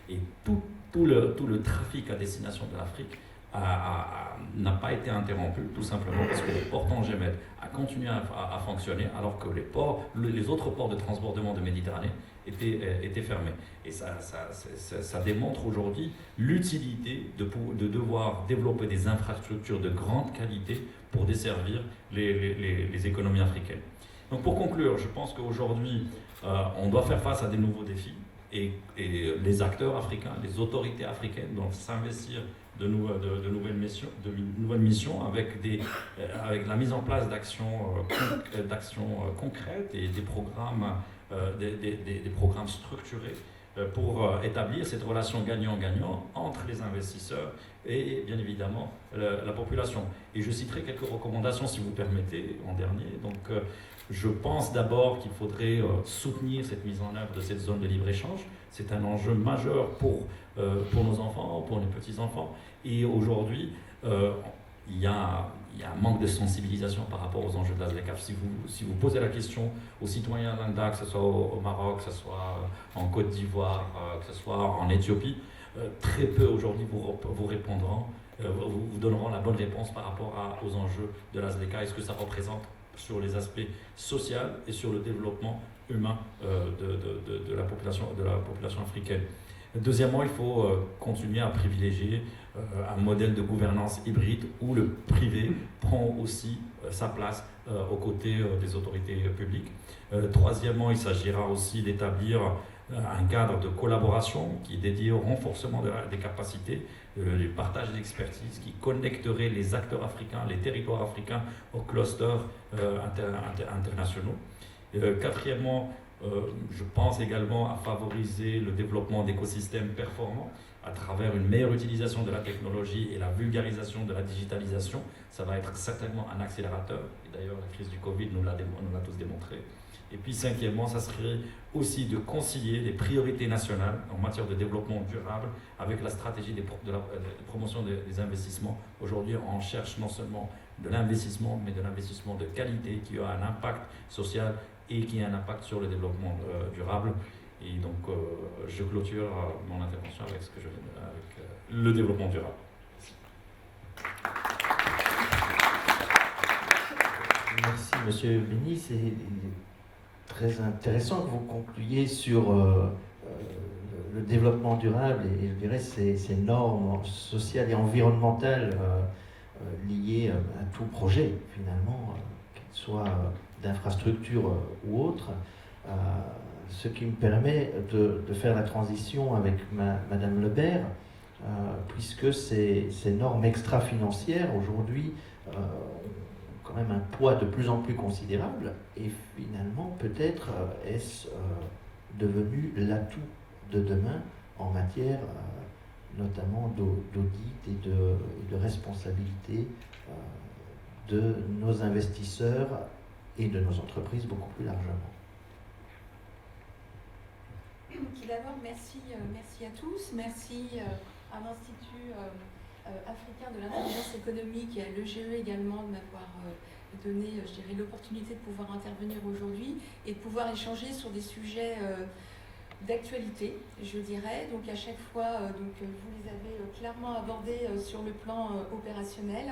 et tout le trafic à destination de l'Afrique n'a pas été interrompu, tout simplement parce que le port Tangemet a continué à fonctionner alors que les autres ports de transbordement de Méditerranée étaient fermés. Et ça démontre aujourd'hui l'utilité de devoir développer des infrastructures de grande qualité pour desservir les économies africaines. Donc pour conclure, je pense qu'aujourd'hui, on doit faire face à des nouveaux défis, et les acteurs africains, les autorités africaines doivent s'investir de nouvelles missions avec la mise en place d'actions concrètes et des programmes structurés pour établir cette relation gagnant-gagnant entre les investisseurs et bien évidemment la population. Et je citerai quelques recommandations si vous permettez en dernier. Donc je pense d'abord qu'il faudrait soutenir cette mise en œuvre de cette zone de libre-échange. C'est un enjeu majeur pour nos enfants, pour les petits-enfants. Et aujourd'hui, il y a un manque de sensibilisation par rapport aux enjeux de la ZLECAf. Si vous posez la question aux citoyens d'Anda, que ce soit au Maroc, que ce soit en Côte d'Ivoire, que ce soit en Éthiopie, très peu aujourd'hui vous répondront, vous donneront la bonne réponse par rapport aux enjeux de la ZLECA et ce que ça représente sur les aspects sociaux et sur le développement humain de la population africaine. Deuxièmement, il faut continuer à privilégier un modèle de gouvernance hybride où le privé prend aussi sa place aux côtés des autorités publiques. Troisièmement, il s'agira aussi d'établir un cadre de collaboration qui est dédié au renforcement des capacités, du partage d'expertise, qui connecterait les acteurs africains, les territoires africains aux clusters internationaux. Quatrièmement, je pense également à favoriser le développement d'écosystèmes performants à travers une meilleure utilisation de la technologie et la vulgarisation de la digitalisation. Ça va être certainement un accélérateur. Et d'ailleurs, la crise du Covid nous l'a tous démontré. Et puis cinquièmement, ça serait aussi de concilier les priorités nationales en matière de développement durable avec la stratégie de promotion des investissements. Aujourd'hui, on cherche non seulement de l'investissement, mais de l'investissement de qualité qui a un impact social et qui a un impact sur le développement durable. Et donc, je clôture mon intervention avec le développement durable. Merci, Monsieur Béni. C'est très intéressant que vous concluiez sur le développement durable et je dirais ces normes sociales et environnementales liées à tout projet, finalement, qu'il soit d'infrastructure ou autre. Ce qui me permet de faire la transition avec Madame Lebert, puisque ces normes extra-financières aujourd'hui ont quand même un poids de plus en plus considérable, et finalement peut-être est-ce devenu l'atout de demain en matière notamment d'audit et de responsabilité de nos investisseurs et de nos entreprises beaucoup plus largement. tout d'abord, merci à tous. Merci à l'Institut africain de l'intelligence économique et à l'EGE également de m'avoir donné, je dirais, l'opportunité de pouvoir intervenir aujourd'hui et de pouvoir échanger sur des sujets d'actualité, je dirais. Donc à chaque fois, vous les avez clairement abordés sur le plan opérationnel.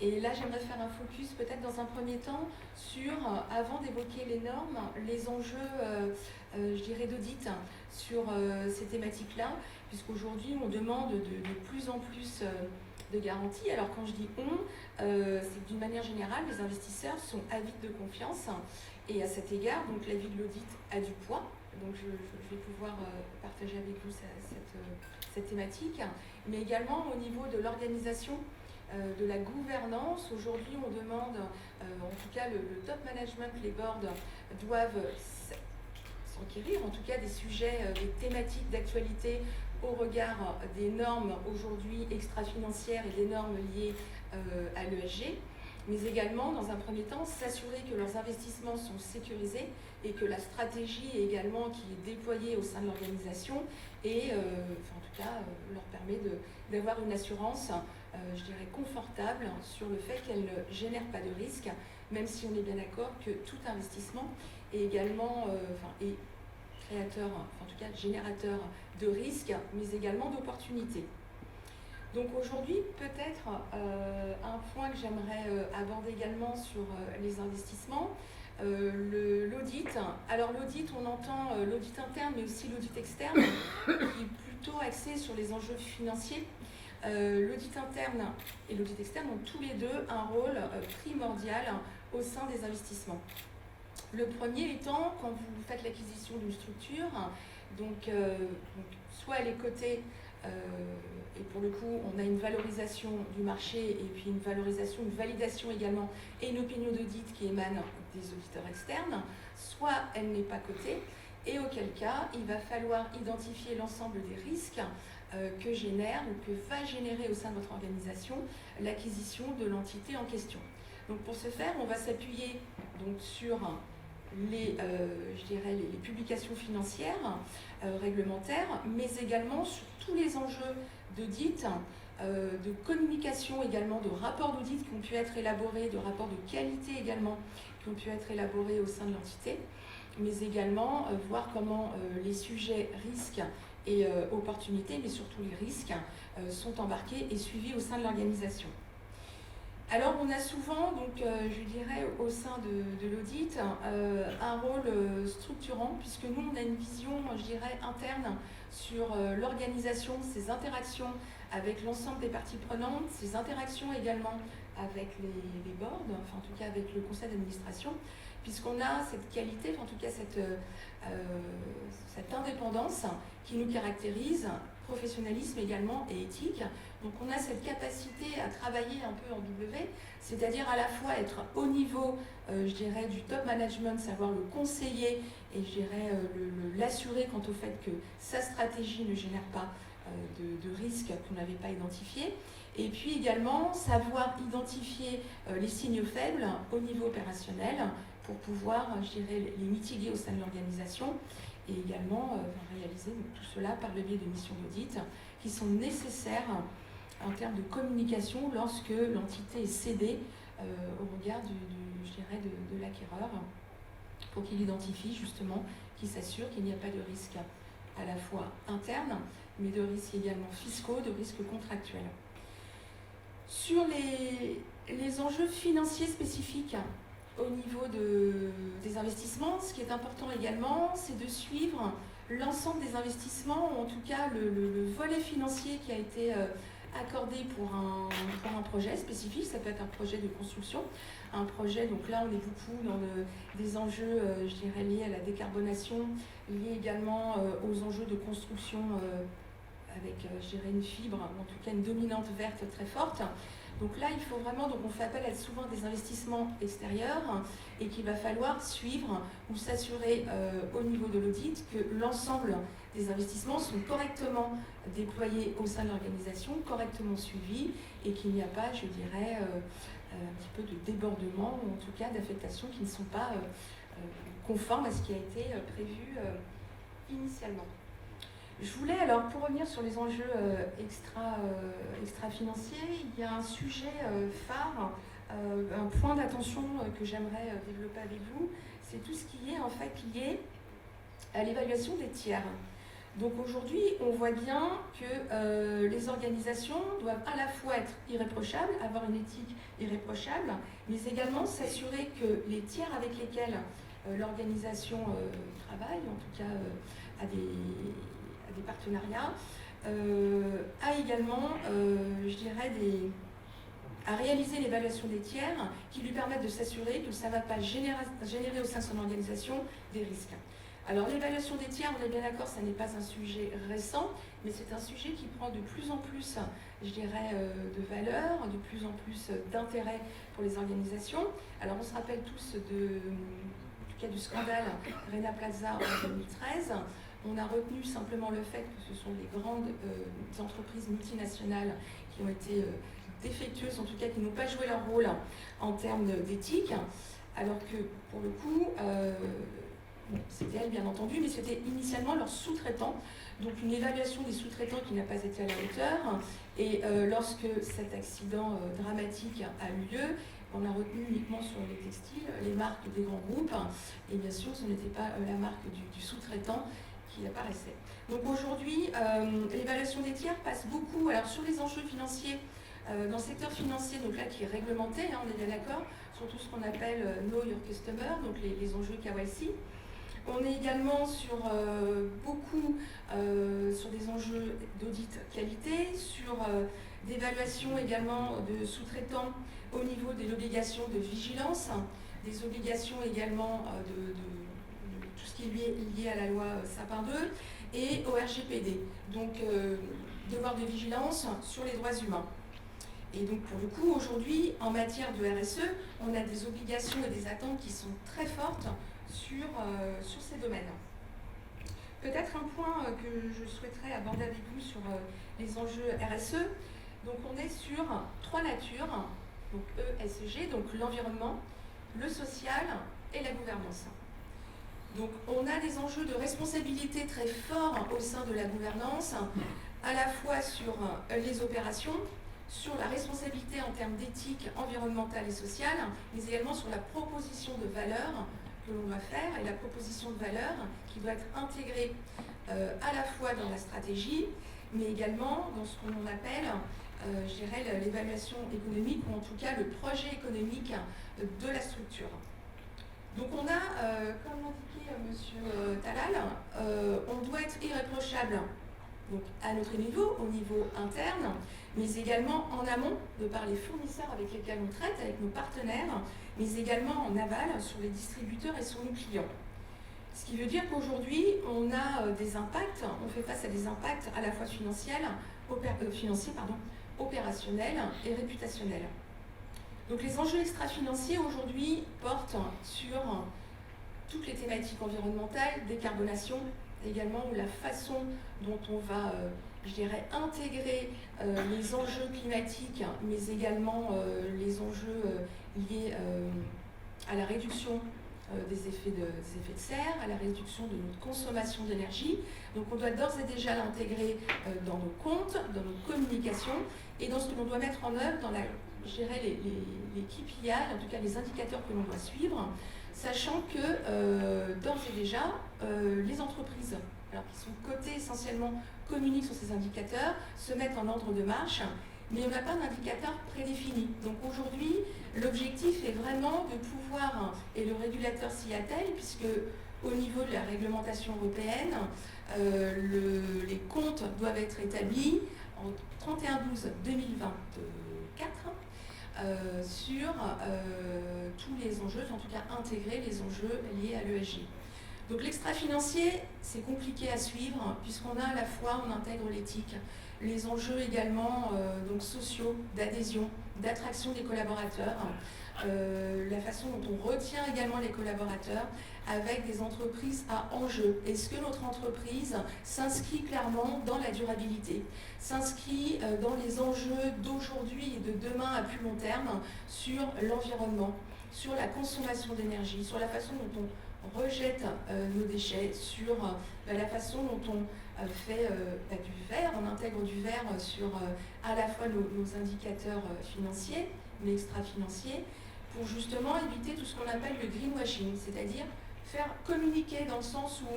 Et là, j'aimerais faire un focus peut-être dans un premier temps sur, avant d'évoquer les normes, les enjeux, je dirais, d'audit sur ces thématiques-là, puisqu'aujourd'hui, on demande de plus en plus de garanties. Alors quand je dis on, c'est que d'une manière générale, les investisseurs sont avides de confiance. Et à cet égard, donc l'avis de l'audit a du poids. Donc je vais pouvoir partager avec vous cette thématique, mais également au niveau de l'organisation de la gouvernance. Aujourd'hui, on demande, en tout cas le top management, les boards doivent s'enquérir, en tout cas des sujets, des thématiques d'actualité au regard des normes aujourd'hui extra-financières et des normes liées à l'ESG. Mais également, dans un premier temps, s'assurer que leurs investissements sont sécurisés et que la stratégie également qui est déployée au sein de l'organisation et, en tout cas, leur permet d'avoir une assurance, je dirais, confortable sur le fait qu'elle ne génère pas de risque, même si on est bien d'accord que tout investissement est également est créateur, en tout cas générateur de risques, mais également d'opportunités. Donc aujourd'hui, peut-être un point que j'aimerais aborder également sur les investissements, l'audit. Alors l'audit, on entend l'audit interne, mais aussi l'audit externe, qui est plutôt axé sur les enjeux financiers. L'audit interne et l'audit externe ont tous les deux un rôle primordial au sein des investissements. Le premier étant, quand vous faites l'acquisition d'une structure, donc soit elle est cotée, et pour le coup, on a une valorisation du marché et puis une validation également et une opinion d'audit qui émane des auditeurs externes, soit elle n'est pas cotée, et auquel cas, il va falloir identifier l'ensemble des risques que génère ou que va générer au sein de votre organisation l'acquisition de l'entité en question. Donc pour ce faire, on va s'appuyer donc sur les publications financières, réglementaires, mais également sur tous les enjeux d'audit, de communication également, de rapports d'audit qui ont pu être élaborés, de rapports de qualité également qui ont pu être élaborés au sein de l'entité, mais également voir comment les sujets risques et opportunités, mais surtout les risques, sont embarqués et suivis au sein de l'organisation. Alors on a souvent, donc, je dirais, au sein de l'audit, un rôle structurant, puisque nous, on a une vision, je dirais, interne sur l'organisation, ses interactions avec l'ensemble des parties prenantes, ses interactions également avec les boards, enfin en tout cas avec le conseil d'administration, puisqu'on a cette qualité, en tout cas cette indépendance qui nous caractérise, professionnalisme également et éthique. Donc on a cette capacité à travailler un peu en W, c'est-à-dire à la fois être au niveau, je dirais, du top management, savoir le conseiller et je dirais l'assurer quant au fait que sa stratégie ne génère pas de risques qu'on n'avait pas identifiés. Et puis également savoir identifier les signes faibles au niveau opérationnel pour pouvoir, je dirais, les mitiguer au sein de l'organisation et également réaliser donc, tout cela par le biais de missions d'audit qui sont nécessaires en termes de communication lorsque l'entité est cédée au regard de l'acquéreur pour qu'il identifie justement, qu'il s'assure qu'il n'y a pas de risque à la fois interne, mais de risques également fiscaux, de risques contractuels. Sur les enjeux financiers spécifiques au niveau des investissements, ce qui est important également, c'est de suivre l'ensemble des investissements, ou en tout cas le volet financier qui a été accordé pour un projet spécifique. Ça peut être un projet de construction, un projet, donc là on est beaucoup dans des enjeux, je dirais, liés à la décarbonation, liés également aux enjeux de construction avec, je dirais, une fibre, en tout cas une dominante verte très forte. Donc là, il faut vraiment, donc on fait appel à souvent des investissements extérieurs et qu'il va falloir suivre ou s'assurer au niveau de l'audit que l'ensemble des investissements sont correctement déployés au sein de l'organisation, correctement suivis et qu'il n'y a pas, je dirais, un petit peu de débordement ou en tout cas d'affectations qui ne sont pas conformes à ce qui a été prévu initialement. Je voulais alors, pour revenir sur les enjeux extra-financiers, il y a un sujet phare, un point d'attention que j'aimerais développer avec vous, c'est tout ce qui est en fait lié à l'évaluation des tiers. Donc aujourd'hui, on voit bien que les organisations doivent à la fois être irréprochables, avoir une éthique irréprochable, mais également s'assurer que les tiers avec lesquels l'organisation travaille, en tout cas à des partenariats, a également, je dirais, à réaliser l'évaluation des tiers qui lui permettent de s'assurer que ça ne va pas générer au sein de son organisation des risques. Alors l'évaluation des tiers, on est bien d'accord, ça n'est pas un sujet récent, mais c'est un sujet qui prend de plus en plus, je dirais, de valeur, de plus en plus d'intérêt pour les organisations. Alors on se rappelle tous du cas du scandale Rana Plaza en 2013. On a retenu simplement le fait que ce sont les grandes entreprises multinationales qui ont été défectueuses, en tout cas qui n'ont pas joué leur rôle en termes d'éthique, alors que pour le coup, c'était elles bien entendu, mais c'était initialement leurs sous-traitants, donc une évaluation des sous-traitants qui n'a pas été à la hauteur, et lorsque cet accident dramatique a eu lieu, on a retenu uniquement sur les textiles les marques des grands groupes, et bien sûr ce n'était pas la marque du sous-traitant qui apparaissait. Donc aujourd'hui, l'évaluation des tiers passe beaucoup alors, sur les enjeux financiers, dans le secteur financier, donc là qui est réglementé, on est bien d'accord, sur tout ce qu'on appelle Know Your Customer, donc les enjeux KYC. On est également sur beaucoup sur des enjeux d'audit qualité, sur d'évaluation également de sous-traitants au niveau de l'obligation de vigilance, des obligations également de tout ce qui est lié à la loi Sapin 2 et au RGPD. Donc devoir de vigilance sur les droits humains. Et donc pour le coup, aujourd'hui, en matière de RSE, on a des obligations et des attentes qui sont très fortes sur ces domaines. Peut-être un point que je souhaiterais aborder avec vous sur les enjeux RSE. Donc on est sur 3 natures, donc ESG, donc l'environnement, le social et la gouvernance. Donc on a des enjeux de responsabilité très forts au sein de la gouvernance, à la fois sur les opérations, sur la responsabilité en termes d'éthique environnementale et sociale, mais également sur la proposition de valeur que l'on doit faire et la proposition de valeur qui doit être intégrée à la fois dans la stratégie, mais également dans ce qu'on appelle, je dirais, l'évaluation économique ou en tout cas le projet économique de la structure. Donc on a, comme l'indiquait M. Talal, on doit être irréprochable donc à notre niveau, au niveau interne, mais également en amont, de par les fournisseurs avec lesquels on traite, avec nos partenaires, mais également en aval sur les distributeurs et sur nos clients. Ce qui veut dire qu'aujourd'hui, on a des impacts, on fait face à des impacts à la fois financiers, opérationnels et réputationnels. Donc les enjeux extra-financiers aujourd'hui portent sur toutes les thématiques environnementales, décarbonation, également la façon dont on va, je dirais, intégrer les enjeux climatiques, mais également les enjeux liés à la réduction des effets de serre, à la réduction de notre consommation d'énergie. Donc on doit d'ores et déjà l'intégrer dans nos comptes, dans nos communications et dans ce que l'on doit mettre en œuvre dans je dirais les KPI, en tout cas les indicateurs que l'on doit suivre, sachant que d'ores et déjà, les entreprises alors qui sont cotées essentiellement communiquent sur ces indicateurs, se mettent en ordre de marche, mais on n'a pas d'indicateur prédéfini. Donc aujourd'hui, l'objectif est vraiment de pouvoir, et le régulateur s'y attelle, puisque au niveau de la réglementation européenne, les comptes doivent être établis en 31/12/2024 sur tous les enjeux, en tout cas intégrer les enjeux liés à l'ESG. Donc l'extra-financier, c'est compliqué à suivre puisqu'on a à la fois, on intègre l'éthique, les enjeux également donc sociaux, d'adhésion, d'attraction des collaborateurs, la façon dont on retient également les collaborateurs avec des entreprises à enjeu. Est-ce que notre entreprise s'inscrit clairement dans la durabilité, s'inscrit dans les enjeux d'aujourd'hui et de demain à plus long terme sur l'environnement, sur la consommation d'énergie, sur la façon dont on rejette nos déchets, sur la façon dont on fait du verre, on intègre du verre sur à la fois nos indicateurs financiers, mais extra-financiers, pour justement éviter tout ce qu'on appelle le greenwashing, c'est-à-dire faire communiquer dans le sens où,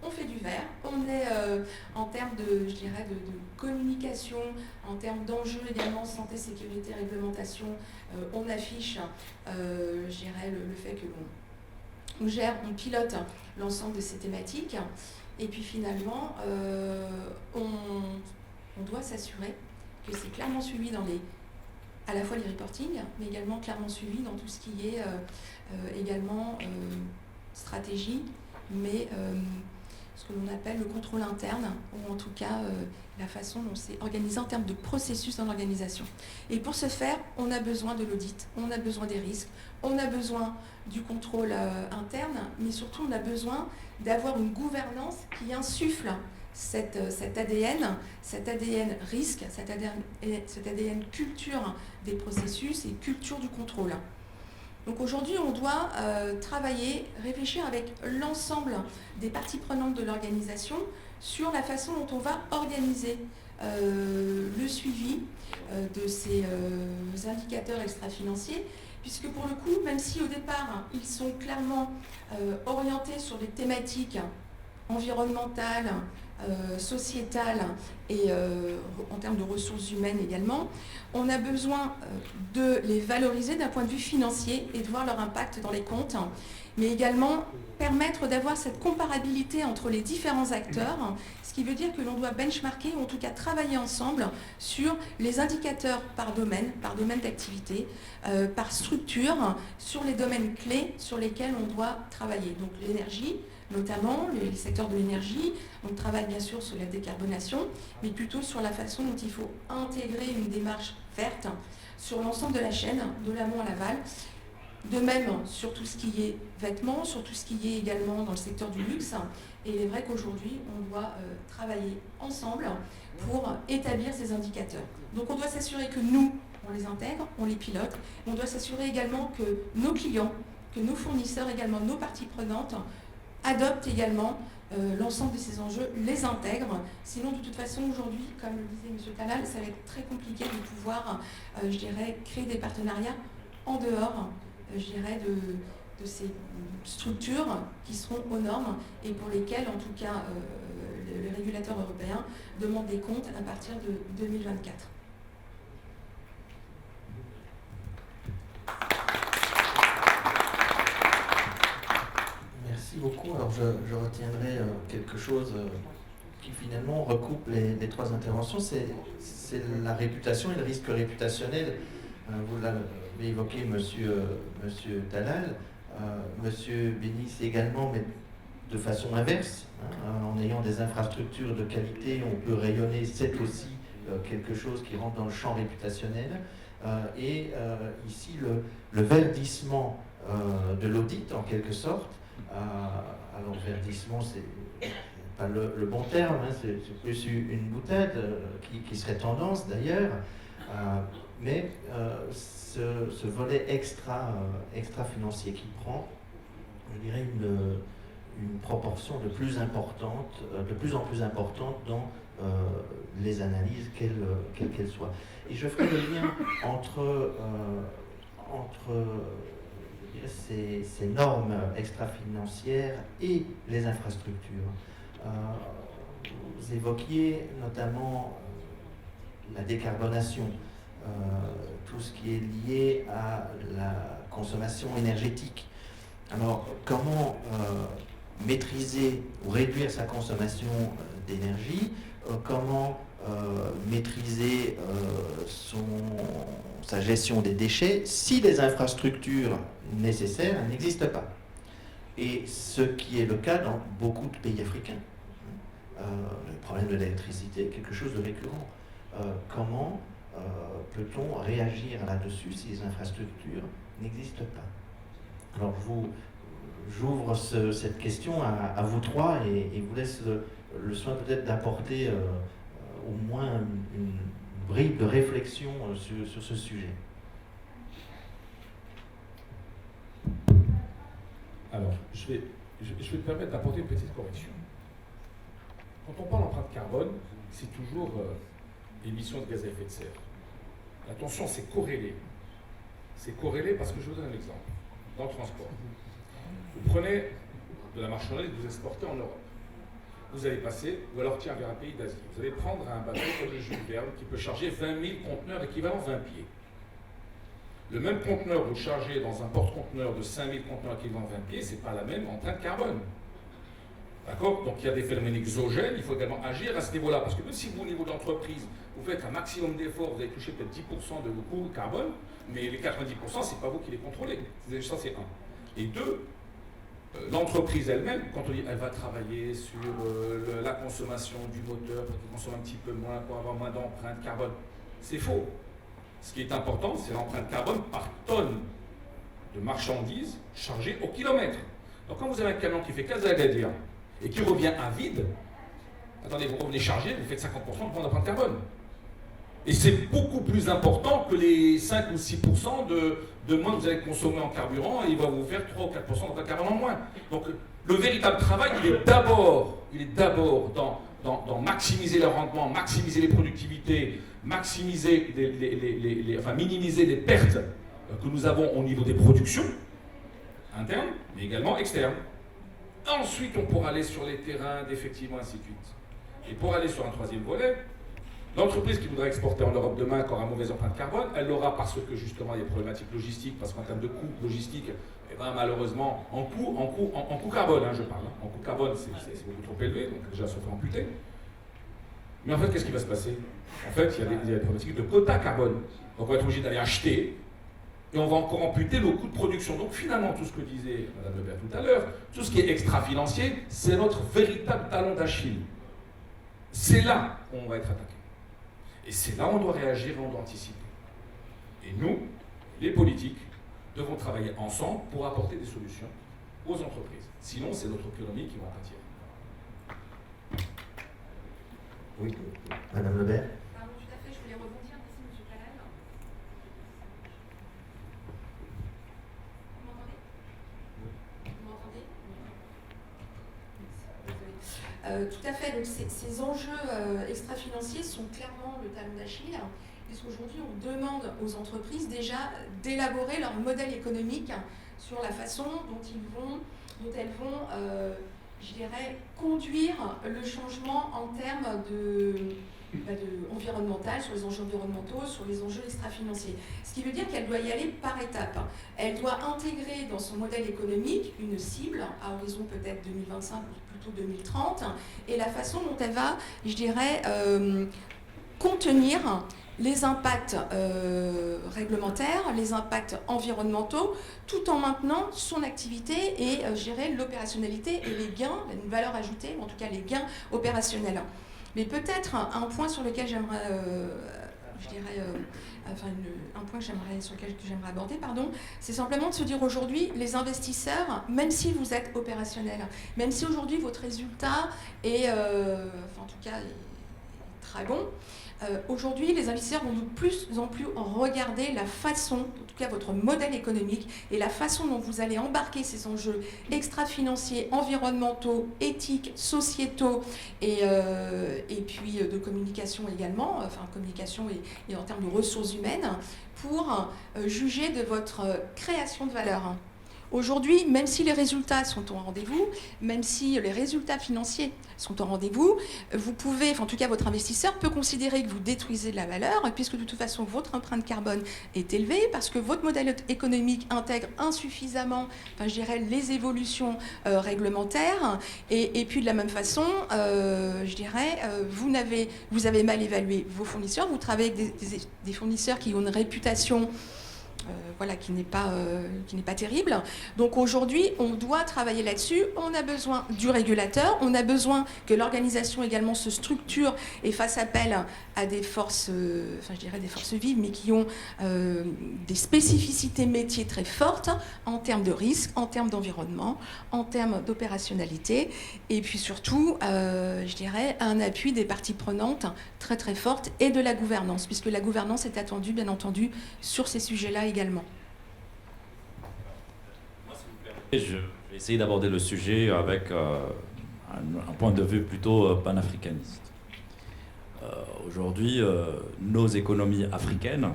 on fait du verre, on est en termes de communication, en termes d'enjeux également, santé, sécurité, réglementation, on affiche, le fait que l'on gère, on pilote l'ensemble de ces thématiques, et puis finalement, on doit s'assurer que c'est clairement suivi dans à la fois les reportings, mais également clairement suivi dans tout ce qui est également stratégie, mais ce que l'on appelle le contrôle interne, ou en tout cas la façon dont c'est organisé en termes de processus dans l'organisation. Et pour ce faire, on a besoin de l'audit, on a besoin des risques, on a besoin du contrôle interne, mais surtout on a besoin d'avoir une gouvernance qui insuffle cet ADN risque, cet ADN culture des processus et culture du contrôle. Donc aujourd'hui, on doit travailler, réfléchir avec l'ensemble des parties prenantes de l'organisation sur la façon dont on va organiser le suivi de ces indicateurs extra-financiers, puisque pour le coup, même si au départ, ils sont clairement orientés sur des thématiques environnementales, sociétales et en termes de ressources humaines également, on a besoin de les valoriser d'un point de vue financier et de voir leur impact dans les comptes, mais également permettre d'avoir cette comparabilité entre les différents acteurs, ce qui veut dire que l'on doit benchmarker, ou en tout cas travailler ensemble sur les indicateurs par domaine d'activité, par structure, sur les domaines clés sur lesquels on doit travailler. Donc l'énergie, notamment les secteurs de l'énergie, on travaille bien sûr sur la décarbonation, mais plutôt sur la façon dont il faut intégrer une démarche verte sur l'ensemble de la chaîne, de l'amont à l'aval. De même sur tout ce qui est vêtements, sur tout ce qui est également dans le secteur du luxe. Et il est vrai qu'aujourd'hui, on doit travailler ensemble pour établir ces indicateurs. Donc on doit s'assurer que nous, on les intègre, on les pilote. On doit s'assurer également que nos clients, que nos fournisseurs également, nos parties prenantes, adoptent également l'ensemble de ces enjeux, les intègrent. Sinon, de toute façon, aujourd'hui, comme le disait M. Talal, ça va être très compliqué de pouvoir, créer des partenariats en dehors, de ces structures qui seront aux normes et pour lesquelles, en tout cas, le régulateur européen demande des comptes à partir de 2024. Merci beaucoup. Alors je retiendrai quelque chose qui finalement recoupe les trois interventions, c'est la réputation et le risque réputationnel. Vous l'avez évoqué, monsieur Talal, monsieur Bénis également, mais de façon inverse. En ayant des infrastructures de qualité, on peut rayonner, c'est aussi quelque chose qui rentre dans le champ réputationnel. Ici, le verdissement de l'audit, en quelque sorte. Alors, verdissement, c'est pas le bon terme, c'est plus une boutade qui serait tendance d'ailleurs. Mais ce volet extra-financier qui prend, je dirais, une proportion de plus en plus importante dans les analyses, quelles qu'elles soient. Et je ferai le lien entre ces normes extra-financières et les infrastructures. Vous évoquiez notamment la décarbonation, tout ce qui est lié à la consommation énergétique. Alors, comment maîtriser ou réduire sa consommation d'énergie, comment maîtriser sa gestion des déchets si les infrastructures nécessaires n'existent pas. Et ce qui est le cas dans beaucoup de pays africains. Le problème de l'électricité est quelque chose de récurrent. Comment peut-on réagir là-dessus si les infrastructures n'existent pas? Alors j'ouvre cette question à vous trois et vous laisse le soin peut-être d'apporter au moins une bribe de réflexion sur ce sujet. Alors, je vais me permettre d'apporter une petite correction. Quand on parle d'empreinte carbone, c'est toujours émissions de gaz à effet de serre. Attention, c'est corrélé. C'est corrélé parce que je vous donne un exemple. Dans le transport, vous prenez de la marchandise que vous exportez en Europe. Vous allez passer, ou alors tiens, vers un pays d'Asie. Vous allez prendre un bateau comme le Jules Verne qui peut charger 20 000 conteneurs équivalent 20 pieds. Le même conteneur, vous le chargez dans un porte-conteneur de 5 000 conteneurs équivalent 20 pieds, ce n'est pas la même empreinte carbone. D'accord? Donc il y a des phénomènes exogènes, il faut également agir à ce niveau-là. Parce que même si vous, au niveau de l'entreprise, vous faites un maximum d'efforts, vous allez toucher peut-être 10% de vos coûts carbone, mais les 90%, ce n'est pas vous qui les contrôlez. Ça, c'est un. Et deux, l'entreprise elle-même, quand on dit elle va travailler sur la consommation du moteur pour qu'il consomme un petit peu moins, pour avoir moins d'empreinte carbone, c'est faux. Ce qui est important, c'est l'empreinte carbone par tonne de marchandises chargées au kilomètre. Donc quand vous avez un camion qui fait 15 Agadir et qui revient à vide, attendez, vous revenez chargé, vous faites 50% de moins d'empreinte carbone. Et c'est beaucoup plus important que les 5 ou 6% de moins que vous allez consommer en carburant, et il va vous faire 3 ou 4% d'empreinte carbone en moins. Donc le véritable travail, il est d'abord dans maximiser le rendement, maximiser les productivités, maximiser minimiser les pertes que nous avons au niveau des productions internes, mais également externes. Ensuite, on pourra aller sur les terrains d'effectivement, ainsi de suite. Et pour aller sur un troisième volet, l'entreprise qui voudra exporter en Europe demain, qui aura une mauvaise empreinte carbone, elle l'aura parce que justement il y a des problématiques logistiques, parce qu'en termes de coûts logistiques, eh ben, malheureusement, en coût carbone, je parle, en coût carbone c'est beaucoup trop élevé, donc déjà ça fait amputer. Mais en fait, qu'est-ce qui va se passer? En fait, il y a des problématiques de quota carbone. Donc on va être obligé d'aller acheter, et on va encore amputer le coût de production. Donc finalement, tout ce que disait Mme Lebert tout à l'heure, tout ce qui est extra-financier, c'est notre véritable talon d'Achille. C'est là où on va être attaqué. Et c'est là où on doit réagir et on doit anticiper. Et nous, les politiques, devons travailler ensemble pour apporter des solutions aux entreprises. Sinon, c'est notre économie qui va en pâtir. Oui, Madame Lebert. Pardon, tout à fait, je voulais rebondir. Merci, M. Calal. Vous m'entendez? Vous m'entendez? Désolée. Tout à fait, donc ces enjeux extra-financiers sont clairement le talon d'Achille, puisqu'aujourd'hui on demande aux entreprises déjà d'élaborer leur modèle économique sur la façon dont elles vont, je dirais, conduire le changement en termes environnemental, sur les enjeux environnementaux, sur les enjeux extra-financiers. Ce qui veut dire qu'elle doit y aller par étapes. Elle doit intégrer dans son modèle économique une cible, à horizon peut-être 2025 ou plutôt 2030, et la façon dont elle va, je dirais, contenir les impacts réglementaires, les impacts environnementaux, tout en maintenant son activité et gérer l'opérationnalité et les gains, une valeur ajoutée, ou en tout cas les gains opérationnels. Mais peut-être un point sur lequel j'aimerais, un point sur lequel j'aimerais aborder, c'est simplement de se dire aujourd'hui, les investisseurs, même si vous êtes opérationnel, même si aujourd'hui votre résultat est, en tout cas, est très bon, aujourd'hui, les investisseurs vont de plus en plus regarder la façon, en tout cas votre modèle économique, et la façon dont vous allez embarquer ces enjeux extra-financiers, environnementaux, éthiques, sociétaux, et puis de communication également, communication et en termes de ressources humaines, pour juger de votre création de valeur. Aujourd'hui, même si les résultats sont au rendez-vous, même si les résultats financiers sont au rendez-vous, vous pouvez, en tout cas votre investisseur peut considérer que vous détruisez de la valeur, puisque de toute façon votre empreinte carbone est élevée, parce que votre modèle économique intègre insuffisamment, les évolutions réglementaires, et puis de la même façon, vous avez mal évalué vos fournisseurs, vous travaillez avec des fournisseurs qui ont une réputation qui n'est pas terrible. Donc aujourd'hui, on doit travailler là-dessus. On a besoin du régulateur, on a besoin que l'organisation également se structure et fasse appel à des forces, des forces vives, mais qui ont des spécificités métiers très fortes en termes de risque, en termes d'environnement, en termes d'opérationnalité, et puis surtout, un appui des parties prenantes très très fortes et de la gouvernance, puisque la gouvernance est attendue, bien entendu, sur ces sujets-là également. Moi, si vous permettez, je vais essayer d'aborder le sujet avec un point de vue plutôt panafricaniste. Aujourd'hui, nos économies africaines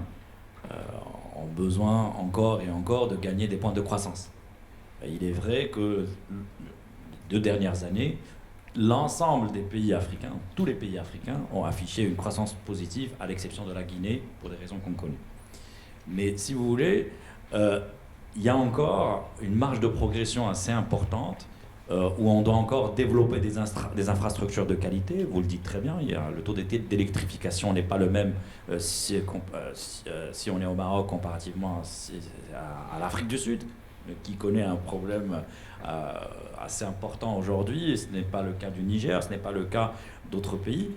ont besoin encore et encore de gagner des points de croissance. Et il est vrai que les 2 dernières années, l'ensemble des pays africains, tous les pays africains, ont affiché une croissance positive, à l'exception de la Guinée, pour des raisons qu'on connaît. Mais si vous voulez, il y a encore une marge de progression assez importante où on doit encore développer des infrastructures de qualité. Vous le dites très bien, le taux d'électrification n'est pas le même si on est au Maroc comparativement à l'Afrique du Sud, qui connaît un problème assez important aujourd'hui. Ce n'est pas le cas du Niger, ce n'est pas le cas d'autres pays.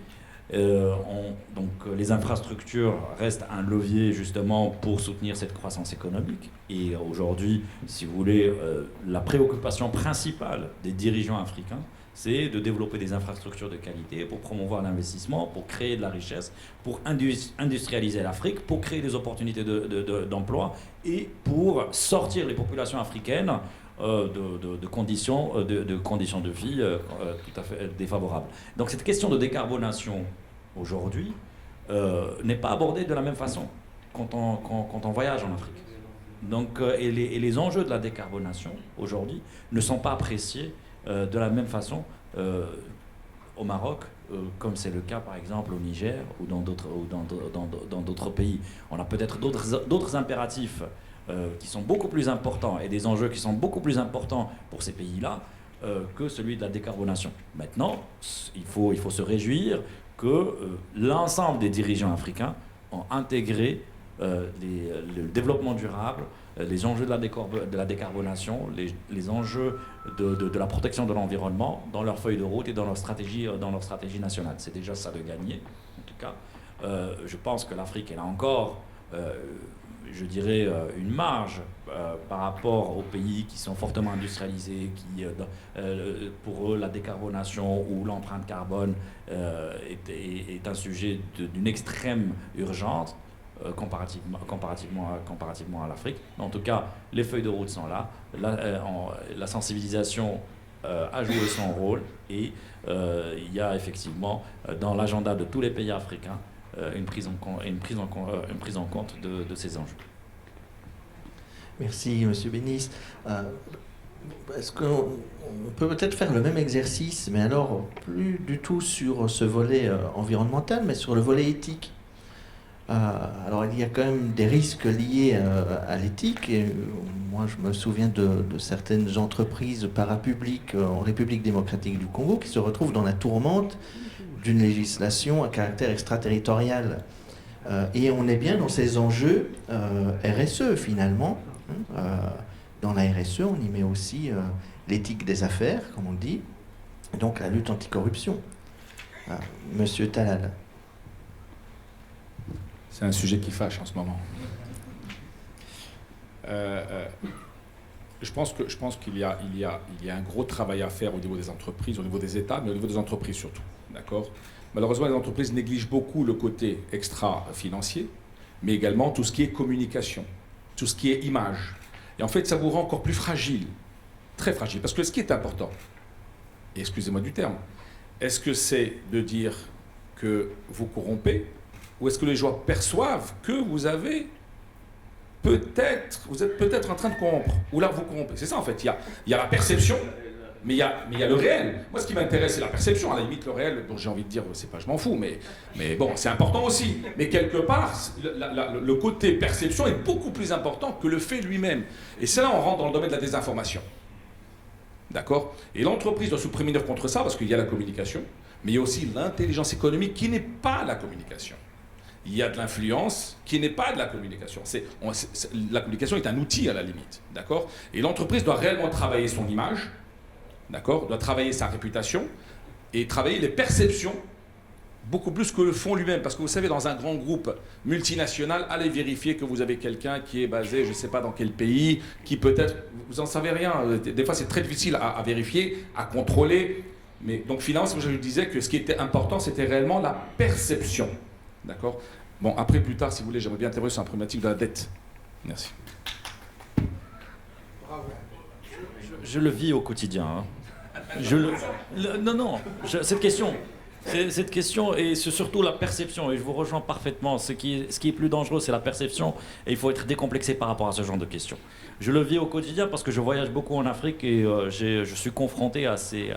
Donc les infrastructures restent un levier justement pour soutenir cette croissance économique. Et aujourd'hui, si vous voulez, la préoccupation principale des dirigeants africains, c'est de développer des infrastructures de qualité pour promouvoir l'investissement, pour créer de la richesse, pour industrialiser l'Afrique, pour créer des opportunités d'emploi et pour sortir les populations africaines de conditions de vie tout à fait défavorables. Donc cette question de décarbonation aujourd'hui n'est pas abordée de la même façon quand on voyage en Afrique. Donc, et les enjeux de la décarbonation aujourd'hui ne sont pas appréciés de la même façon au Maroc, comme c'est le cas par exemple au Niger ou dans d'autres pays. On a peut-être d'autres impératifs qui sont beaucoup plus importants et des enjeux qui sont beaucoup plus importants pour ces pays-là que celui de la décarbonation. Maintenant, il faut se réjouir que l'ensemble des dirigeants africains ont intégré le développement durable, les enjeux de la décarbonation, les enjeux de la protection de l'environnement dans leur feuille de route et dans leur stratégie nationale. C'est déjà ça de gagner, en tout cas. Je pense que l'Afrique, elle a encore je dirais, une marge par rapport aux pays qui sont fortement industrialisés, qui, pour eux, la décarbonation ou l'empreinte carbone est un sujet d'une extrême urgence comparativement à l'Afrique. En tout cas, les feuilles de route sont là, la sensibilisation a joué son rôle et il y a effectivement dans l'agenda de tous les pays africains une prise en compte de ces enjeux. Merci, Monsieur Bénis. Est-ce qu'on peut peut-être faire le même exercice, mais alors plus du tout sur ce volet environnemental, mais sur le volet éthique? Alors il y a quand même des risques liés à l'éthique. Et, moi, je me souviens de certaines entreprises parapubliques en République démocratique du Congo qui se retrouvent dans la tourmente d'une législation à caractère extraterritorial. Et on est bien dans ces enjeux RSE finalement. Dans la RSE, on y met aussi l'éthique des affaires, comme on dit, et donc la lutte anticorruption. Monsieur Talal. C'est un sujet qui fâche en ce moment. Je pense qu'il y a un gros travail à faire au niveau des entreprises, au niveau des États, mais au niveau des entreprises surtout. D'accord ? Malheureusement, les entreprises négligent beaucoup le côté extra-financier, mais également tout ce qui est communication, tout ce qui est image. Et en fait, ça vous rend encore plus fragile, très fragile. Parce que ce qui est important, et excusez-moi du terme, est-ce que c'est de dire que vous corrompez, ou est-ce que les gens perçoivent que vous êtes peut-être en train de corrompre, ou là vous corrompez. C'est ça en fait, il y a la perception, mais il y a le réel. Moi, ce qui m'intéresse, c'est la perception. À la limite, le réel, bon, j'ai envie de dire, c'est pas je m'en fous, mais bon, c'est important aussi. Mais quelque part, le côté perception est beaucoup plus important que le fait lui-même. Et c'est là on rentre dans le domaine de la désinformation. D'accord ? Et l'entreprise doit se prémunir contre ça, parce qu'il y a la communication, mais il y a aussi l'intelligence économique qui n'est pas la communication. Il y a de l'influence qui n'est pas de la communication. La communication est un outil à la limite, d'accord ? Et l'entreprise doit réellement travailler son image, d'accord ? Doit travailler sa réputation et travailler les perceptions beaucoup plus que le fond lui-même. Parce que vous savez, dans un grand groupe multinational, allez vérifier que vous avez quelqu'un qui est basé, je ne sais pas dans quel pays, qui peut-être, vous n'en savez rien. Des fois, c'est très difficile à vérifier, à contrôler. Mais donc, finance, je vous disais que ce qui était important, c'était réellement la perception. D'accord ? Bon, après, plus tard, si vous voulez, j'aimerais bien intervenir sur la problématique de la dette. Merci. je le vis au quotidien. Hein. Cette question, et c'est surtout la perception, et je vous rejoins parfaitement. Ce qui est plus dangereux, c'est la perception, et il faut être décomplexé par rapport à ce genre de questions. Je le vis au quotidien parce que je voyage beaucoup en Afrique et je suis confronté à ces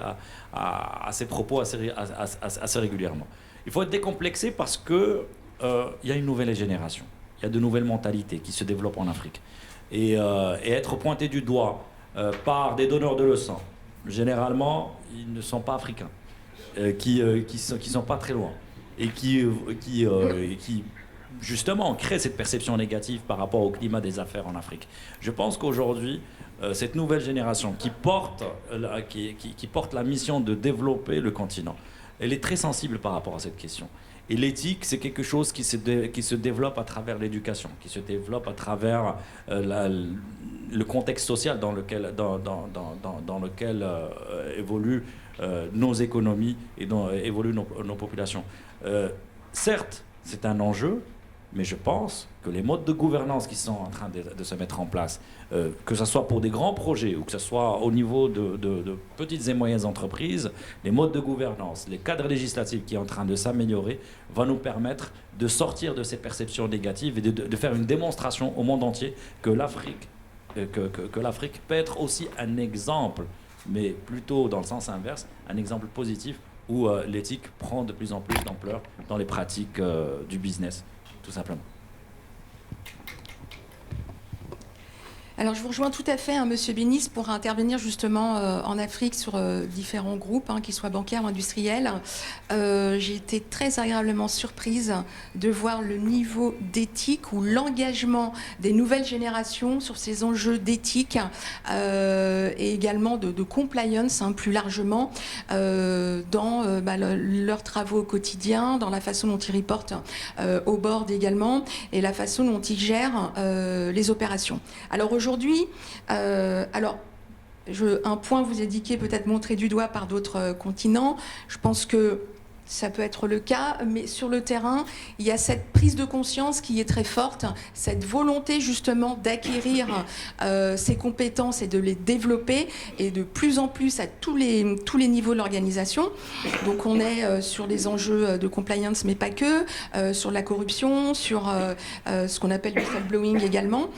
propos assez régulièrement. Il faut être décomplexé parce que il y a une nouvelle génération, il y a de nouvelles mentalités qui se développent en Afrique. Et être pointé du doigt par des donneurs de leçons, généralement, ils ne sont pas africains, qui sont pas très loin, et qui justement créent cette perception négative par rapport au climat des affaires en Afrique. Je pense qu'aujourd'hui, cette nouvelle génération qui porte la mission de développer le continent, elle est très sensible par rapport à cette question. Et l'éthique, c'est quelque chose qui se développe à travers l'éducation, qui se développe à travers le contexte social dans lequel évoluent nos économies et dont évoluent nos populations. Certes, c'est un enjeu, mais je pense que les modes de gouvernance qui sont en train de se mettre en place, que ce soit pour des grands projets ou que ce soit au niveau de petites et moyennes entreprises, les modes de gouvernance, les cadres législatifs qui sont en train de s'améliorer, vont nous permettre de sortir de ces perceptions négatives et de faire une démonstration au monde entier que l'Afrique peut être aussi un exemple, mais plutôt dans le sens inverse, un exemple positif où l'éthique prend de plus en plus d'ampleur dans les pratiques du business, tout simplement. Alors je vous rejoins tout à fait, hein, Monsieur Bénis, pour intervenir justement en Afrique sur différents groupes, hein, qu'ils soient bancaires ou industriels. J'ai été très agréablement surprise de voir le niveau d'éthique ou l'engagement des nouvelles générations sur ces enjeux d'éthique et également de compliance, hein, plus largement, dans leurs travaux au quotidien, dans la façon dont ils reportent au board également, et la façon dont ils gèrent les opérations. Alors aujourd'hui, un point vous indiqué, peut-être montré du doigt par d'autres continents. Je pense que ça peut être le cas, mais sur le terrain, il y a cette prise de conscience qui est très forte, cette volonté justement d'acquérir ces compétences et de les développer, et de plus en plus à tous les niveaux de l'organisation. Donc on est sur les enjeux de compliance, mais pas que, sur la corruption, sur ce qu'on appelle le whistleblowing également.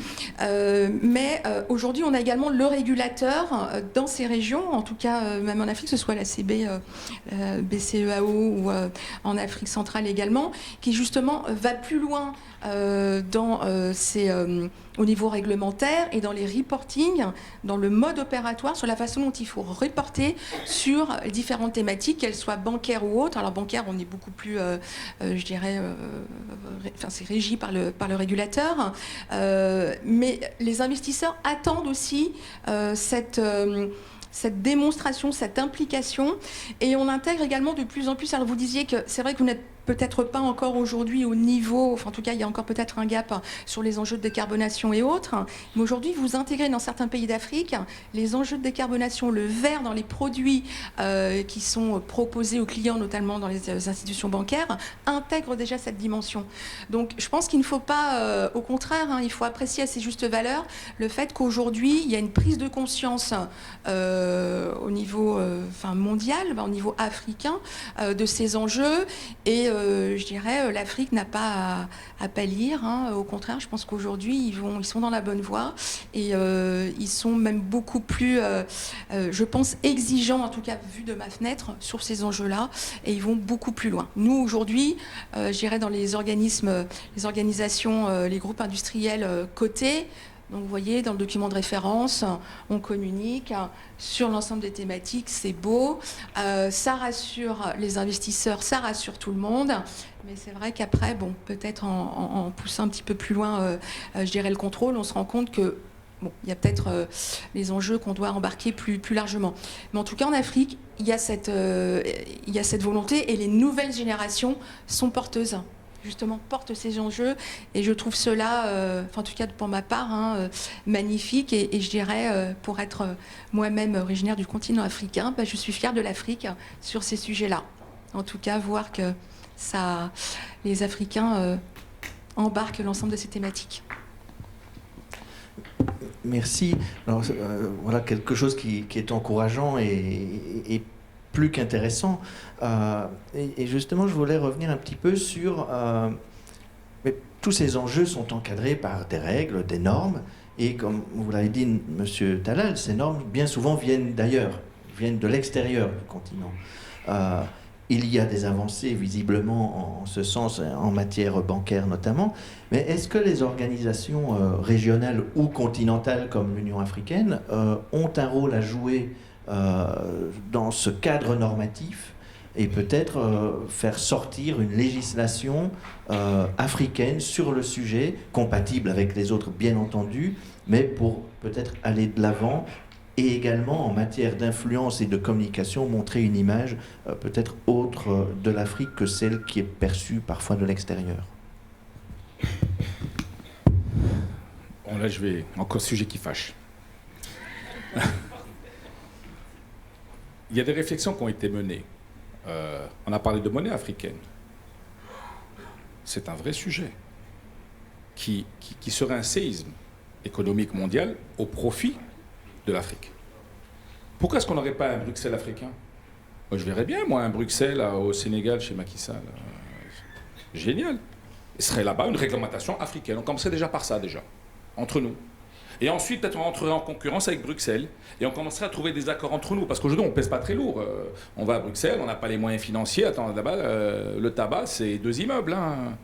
Mais aujourd'hui, on a également le régulateur dans ces régions, en tout cas même en Afrique, que ce soit la BCEAO ou en Afrique centrale également, qui justement va plus loin au niveau réglementaire et dans les reporting, dans le mode opératoire, sur la façon dont il faut reporter sur différentes thématiques, qu'elles soient bancaires ou autres. Alors bancaire, on est beaucoup plus, c'est régi par le régulateur, mais les investisseurs attendent aussi cette démonstration, cette implication, et on intègre également de plus en plus. Alors vous disiez que c'est vrai que vous n'êtes peut-être pas encore aujourd'hui au niveau, enfin en tout cas il y a encore peut-être un gap sur les enjeux de décarbonation et autres, mais aujourd'hui vous intégrez dans certains pays d'Afrique les enjeux de décarbonation, le vert dans les produits qui sont proposés aux clients, notamment dans les institutions bancaires, intègre déjà cette dimension. Donc je pense qu'il ne faut pas, au contraire, hein, il faut apprécier à ses justes valeurs le fait qu'aujourd'hui il y a une prise de conscience au niveau mondial, au niveau africain, de ces enjeux, et je dirais l'Afrique n'a pas à pâlir, hein. Au contraire, je pense qu'aujourd'hui ils sont dans la bonne voie, et ils sont même beaucoup plus, je pense, exigeants, en tout cas vu de ma fenêtre, sur ces enjeux-là, et ils vont beaucoup plus loin. Nous aujourd'hui, je dirais dans les organisations, les groupes industriels cotés. Donc vous voyez, dans le document de référence, on communique sur l'ensemble des thématiques, c'est beau, ça rassure les investisseurs, ça rassure tout le monde, mais c'est vrai qu'après, bon, peut-être en poussant un petit peu plus loin, je dirais le contrôle, on se rend compte que bon, il y a peut-être les enjeux qu'on doit embarquer plus largement. Mais en tout cas, en Afrique, il y a cette volonté, et les nouvelles générations sont porteuses. Justement, portent ces enjeux, et je trouve cela, en tout cas pour ma part, magnifique, et je dirais, pour être moi-même originaire du continent africain, je suis fière de l'Afrique sur ces sujets-là. En tout cas, voir que les Africains embarquent l'ensemble de ces thématiques. Merci. Alors, voilà quelque chose qui est encourageant et plus qu'intéressant. Et justement, je voulais revenir un petit peu sur... mais tous ces enjeux sont encadrés par des règles, des normes, et comme vous l'avez dit, Monsieur Talal, ces normes, bien souvent, viennent d'ailleurs, viennent de l'extérieur du continent. Il y a des avancées, visiblement, en ce sens, en matière bancaire notamment, mais est-ce que les organisations régionales ou continentales, comme l'Union africaine, ont un rôle à jouer dans ce cadre normatif et peut-être faire sortir une législation africaine sur le sujet, compatible avec les autres bien entendu, mais pour peut-être aller de l'avant et également en matière d'influence et de communication montrer une image peut-être autre de l'Afrique que celle qui est perçue parfois de l'extérieur. Bon, là, je vais... Encore sujet qui fâche. Il y a des réflexions qui ont été menées. On a parlé de monnaie africaine. C'est un vrai sujet qui serait un séisme économique mondial au profit de l'Afrique. Pourquoi est-ce qu'on n'aurait pas un Bruxelles africain? Moi, je verrais bien, moi, un Bruxelles au Sénégal, chez Macky Sall. Génial. Il serait là-bas une réglementation africaine. On commencerait déjà par ça, déjà, entre nous. Et ensuite, peut-être on rentrerait en concurrence avec Bruxelles et on commencerait à trouver des accords entre nous. Parce qu'aujourd'hui, on ne pèse pas très lourd. On va à Bruxelles, on n'a pas les moyens financiers. Attends, là-bas, le tabac, c'est 2 immeubles. Hein.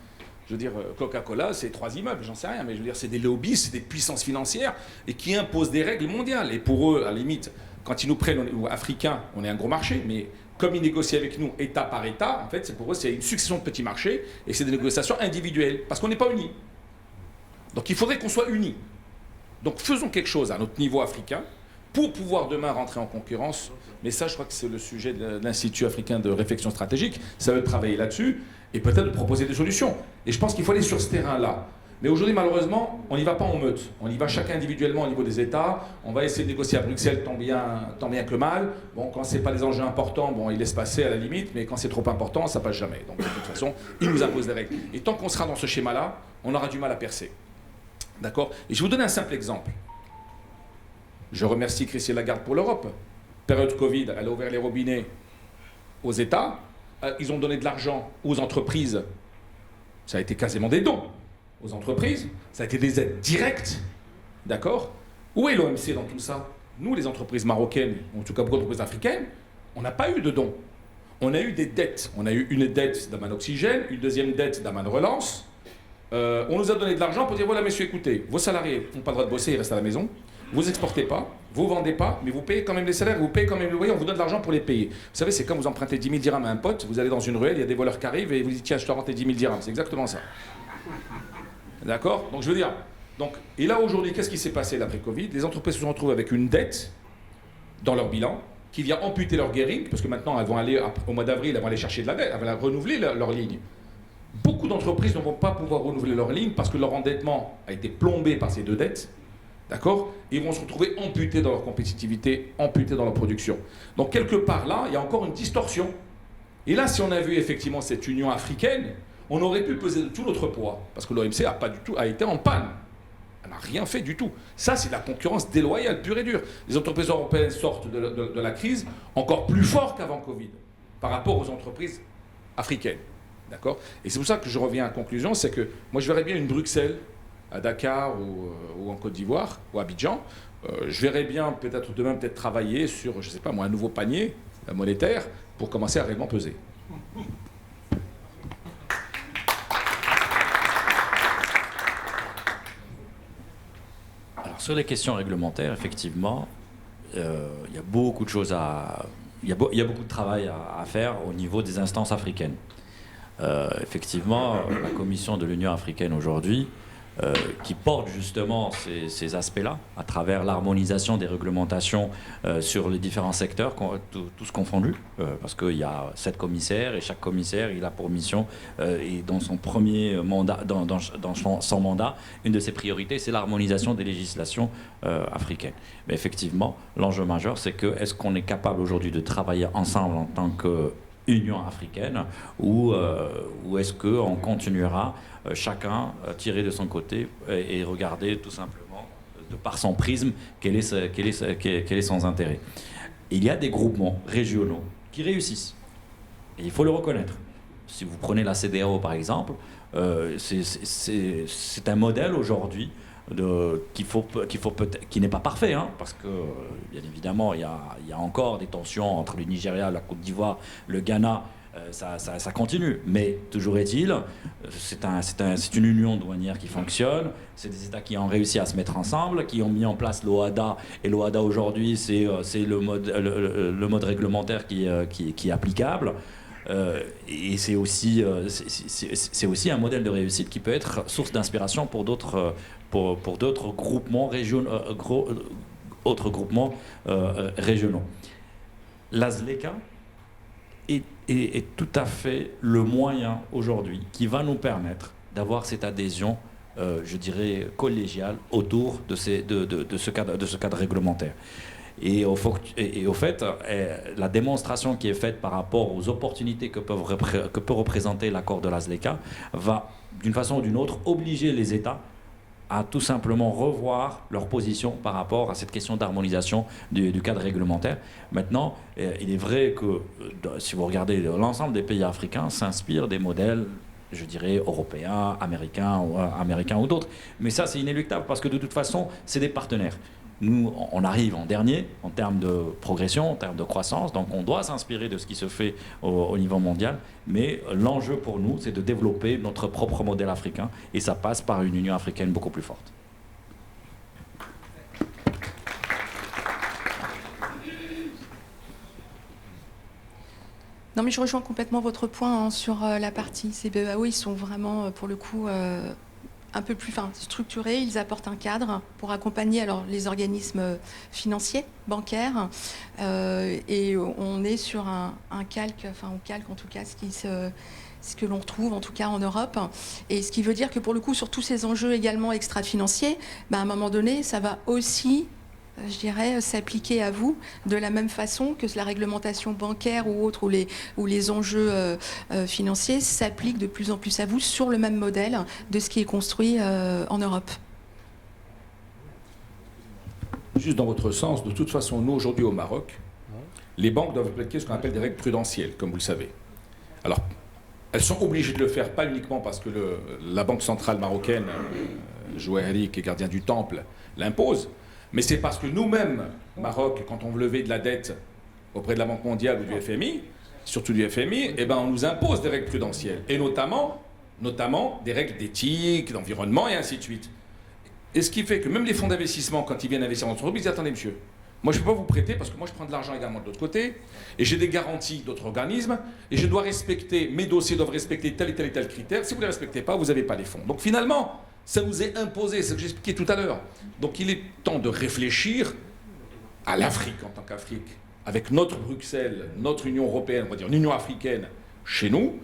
Je veux dire, Coca-Cola, c'est 3 immeubles, j'en sais rien. Mais je veux dire, c'est des lobbies, c'est des puissances financières et qui imposent des règles mondiales. Et pour eux, à la limite, quand ils nous prennent, nous, Africains, on est un gros marché. Mais comme ils négocient avec nous, État par État, en fait, c'est pour eux, c'est une succession de petits marchés et c'est des négociations individuelles. Parce qu'on n'est pas unis. Donc il faudrait qu'on soit unis. Donc faisons quelque chose à notre niveau africain pour pouvoir demain rentrer en concurrence. Mais ça, je crois que c'est le sujet de l'Institut africain de réflexion stratégique. Ça veut travailler là-dessus et peut-être de proposer des solutions. Et je pense qu'il faut aller sur ce terrain-là. Mais aujourd'hui, malheureusement, on n'y va pas en meute. On y va chacun individuellement au niveau des États. On va essayer de négocier à Bruxelles tant bien que mal. Bon, quand ce n'est pas des enjeux importants, bon, il laisse passer à la limite. Mais quand c'est trop important, ça passe jamais. Donc de toute façon, il nous impose des règles. Et tant qu'on sera dans ce schéma-là, on aura du mal à percer. D'accord? Et je vais vous donner un simple exemple. Je remercie Christine Lagarde pour l'Europe. Période Covid, elle a ouvert les robinets aux États. Ils ont donné de l'argent aux entreprises. Ça a été quasiment des dons aux entreprises. Ça a été des aides directes. D'accord? Où est l'OMC dans tout ça? Nous, les entreprises marocaines, en tout cas beaucoup d'entreprises africaines, on n'a pas eu de dons. On a eu des dettes. On a eu une dette d'Aman Oxygène, une deuxième dette d'Aman Relance. On nous a donné de l'argent pour dire, voilà messieurs, écoutez, vos salariés n'ont pas le droit de bosser, ils restent à la maison, vous exportez pas, vous vendez pas, mais vous payez quand même les salaires, vous payez quand même le loyer, on vous donne de l'argent pour les payer. Vous savez, c'est comme vous empruntez 10 000 dirhams à un pote, vous allez dans une ruelle, il y a des voleurs qui arrivent et vous dites, tiens, je te rends tes 10 000 dirhams, c'est exactement ça. D'accord? Donc je veux dire, et là aujourd'hui, qu'est-ce qui s'est passé l'après Covid? Les entreprises se sont retrouvées avec une dette dans leur bilan, qui vient amputer leur gearing, parce que maintenant elles vont aller, au mois d'avril, elles vont aller chercher de la dette, elles vont renouveler leur ligne. Beaucoup d'entreprises ne vont pas pouvoir renouveler leur ligne parce que leur endettement a été plombé par ces 2 dettes. D'accord? Ils vont se retrouver amputés dans leur compétitivité, amputés dans leur production. Donc quelque part là, il y a encore une distorsion. Et là, si on a vu effectivement cette union africaine, on aurait pu peser de tout notre poids. Parce que l'OMC a été en panne. Elle n'a rien fait du tout. Ça, c'est la concurrence déloyale, pure et dure. Les entreprises européennes sortent de la crise encore plus fort qu'avant Covid, par rapport aux entreprises africaines. D'accord? Et c'est pour ça que je reviens à la conclusion, c'est que moi je verrais bien une Bruxelles à Dakar ou en Côte d'Ivoire ou à Abidjan. Je verrais bien peut-être demain travailler sur, je sais pas moi, un nouveau panier monétaire pour commencer à réellement peser. Alors sur les questions réglementaires, effectivement, il y a beaucoup de choses il y a beaucoup de travail à faire au niveau des instances africaines. Effectivement, la Commission de l'Union africaine aujourd'hui, qui porte justement ces aspects-là, à travers l'harmonisation des réglementations sur les différents secteurs, tous confondus, parce qu'il y a 7 commissaires, et chaque commissaire, il a pour mission, et dans son premier mandat, dans son mandat, une de ses priorités, c'est l'harmonisation des législations africaines. Mais effectivement, l'enjeu majeur, c'est que est-ce qu'on est capable aujourd'hui de travailler ensemble en tant que Union africaine ou est-ce qu'on continuera chacun tirer de son côté et regarder tout simplement de par son prisme, quel est son intérêt. Il y a des groupements régionaux qui réussissent. Et il faut le reconnaître. Si vous prenez la CEDEAO par exemple, c'est un modèle aujourd'hui qui n'est pas parfait, hein, parce que bien évidemment il y a encore des tensions entre le Nigeria, la Côte d'Ivoire, le Ghana. Ça continue, mais toujours est-il, c'est une union douanière qui fonctionne, c'est des États qui ont réussi à se mettre ensemble, qui ont mis en place l'OHADA, et l'OHADA aujourd'hui c'est le mode réglementaire qui est applicable, et c'est aussi un modèle de réussite qui peut être source d'inspiration pour d'autres groupements régionaux. L'AZLECA est tout à fait le moyen aujourd'hui qui va nous permettre d'avoir cette adhésion, je dirais, collégiale autour de ce cadre réglementaire. Et au fait, la démonstration qui est faite par rapport aux opportunités que peut représenter l'accord de l'AZLECA va, d'une façon ou d'une autre, obliger les États à tout simplement revoir leur position par rapport à cette question d'harmonisation du cadre réglementaire. Maintenant, il est vrai que si vous regardez l'ensemble des pays africains s'inspirent des modèles, je dirais, européens, américains ou d'autres. Mais ça, c'est inéluctable parce que de toute façon, c'est des partenaires. Nous, on arrive en dernier en termes de progression, en termes de croissance, donc on doit s'inspirer de ce qui se fait au niveau mondial, mais l'enjeu pour nous, c'est de développer notre propre modèle africain, et ça passe par une Union africaine beaucoup plus forte. Non mais je rejoins complètement votre point sur la partie CBEAO, ils sont vraiment pour le coup un peu plus structurés, ils apportent un cadre pour accompagner alors les organismes financiers, bancaires, et on est sur on calque en tout cas ce que l'on retrouve en tout cas en Europe, et ce qui veut dire que pour le coup sur tous ces enjeux également extra-financiers, à un moment donné ça va aussi, je dirais, s'appliquer à vous de la même façon que la réglementation bancaire ou autre, où les enjeux financiers s'appliquent de plus en plus à vous sur le même modèle de ce qui est construit en Europe. Juste dans votre sens, de toute façon, nous aujourd'hui au Maroc, les banques doivent appliquer ce qu'on appelle des règles prudentielles, comme vous le savez. Alors, elles sont obligées de le faire, pas uniquement parce que la Banque centrale marocaine, Jouahri, qui est gardien du temple, l'impose, mais c'est parce que nous-mêmes, Maroc, quand on veut lever de la dette auprès de la Banque mondiale ou du FMI, surtout du FMI, on nous impose des règles prudentielles, et notamment des règles d'éthique, d'environnement, et ainsi de suite. Et ce qui fait que même les fonds d'investissement, quand ils viennent investir dans l'entreprise, ils disent « Attendez, monsieur, moi je ne peux pas vous prêter parce que moi je prends de l'argent également de l'autre côté, et j'ai des garanties d'autres organismes, et je dois respecter, mes dossiers doivent respecter tel et tel et tel critère. Si vous ne les respectez pas, vous n'avez pas les fonds. » Donc finalement, ça nous est imposé, c'est ce que j'expliquais tout à l'heure. Donc il est temps de réfléchir à l'Afrique en tant qu'Afrique, avec notre Bruxelles, notre Union européenne, on va dire une Union africaine chez nous,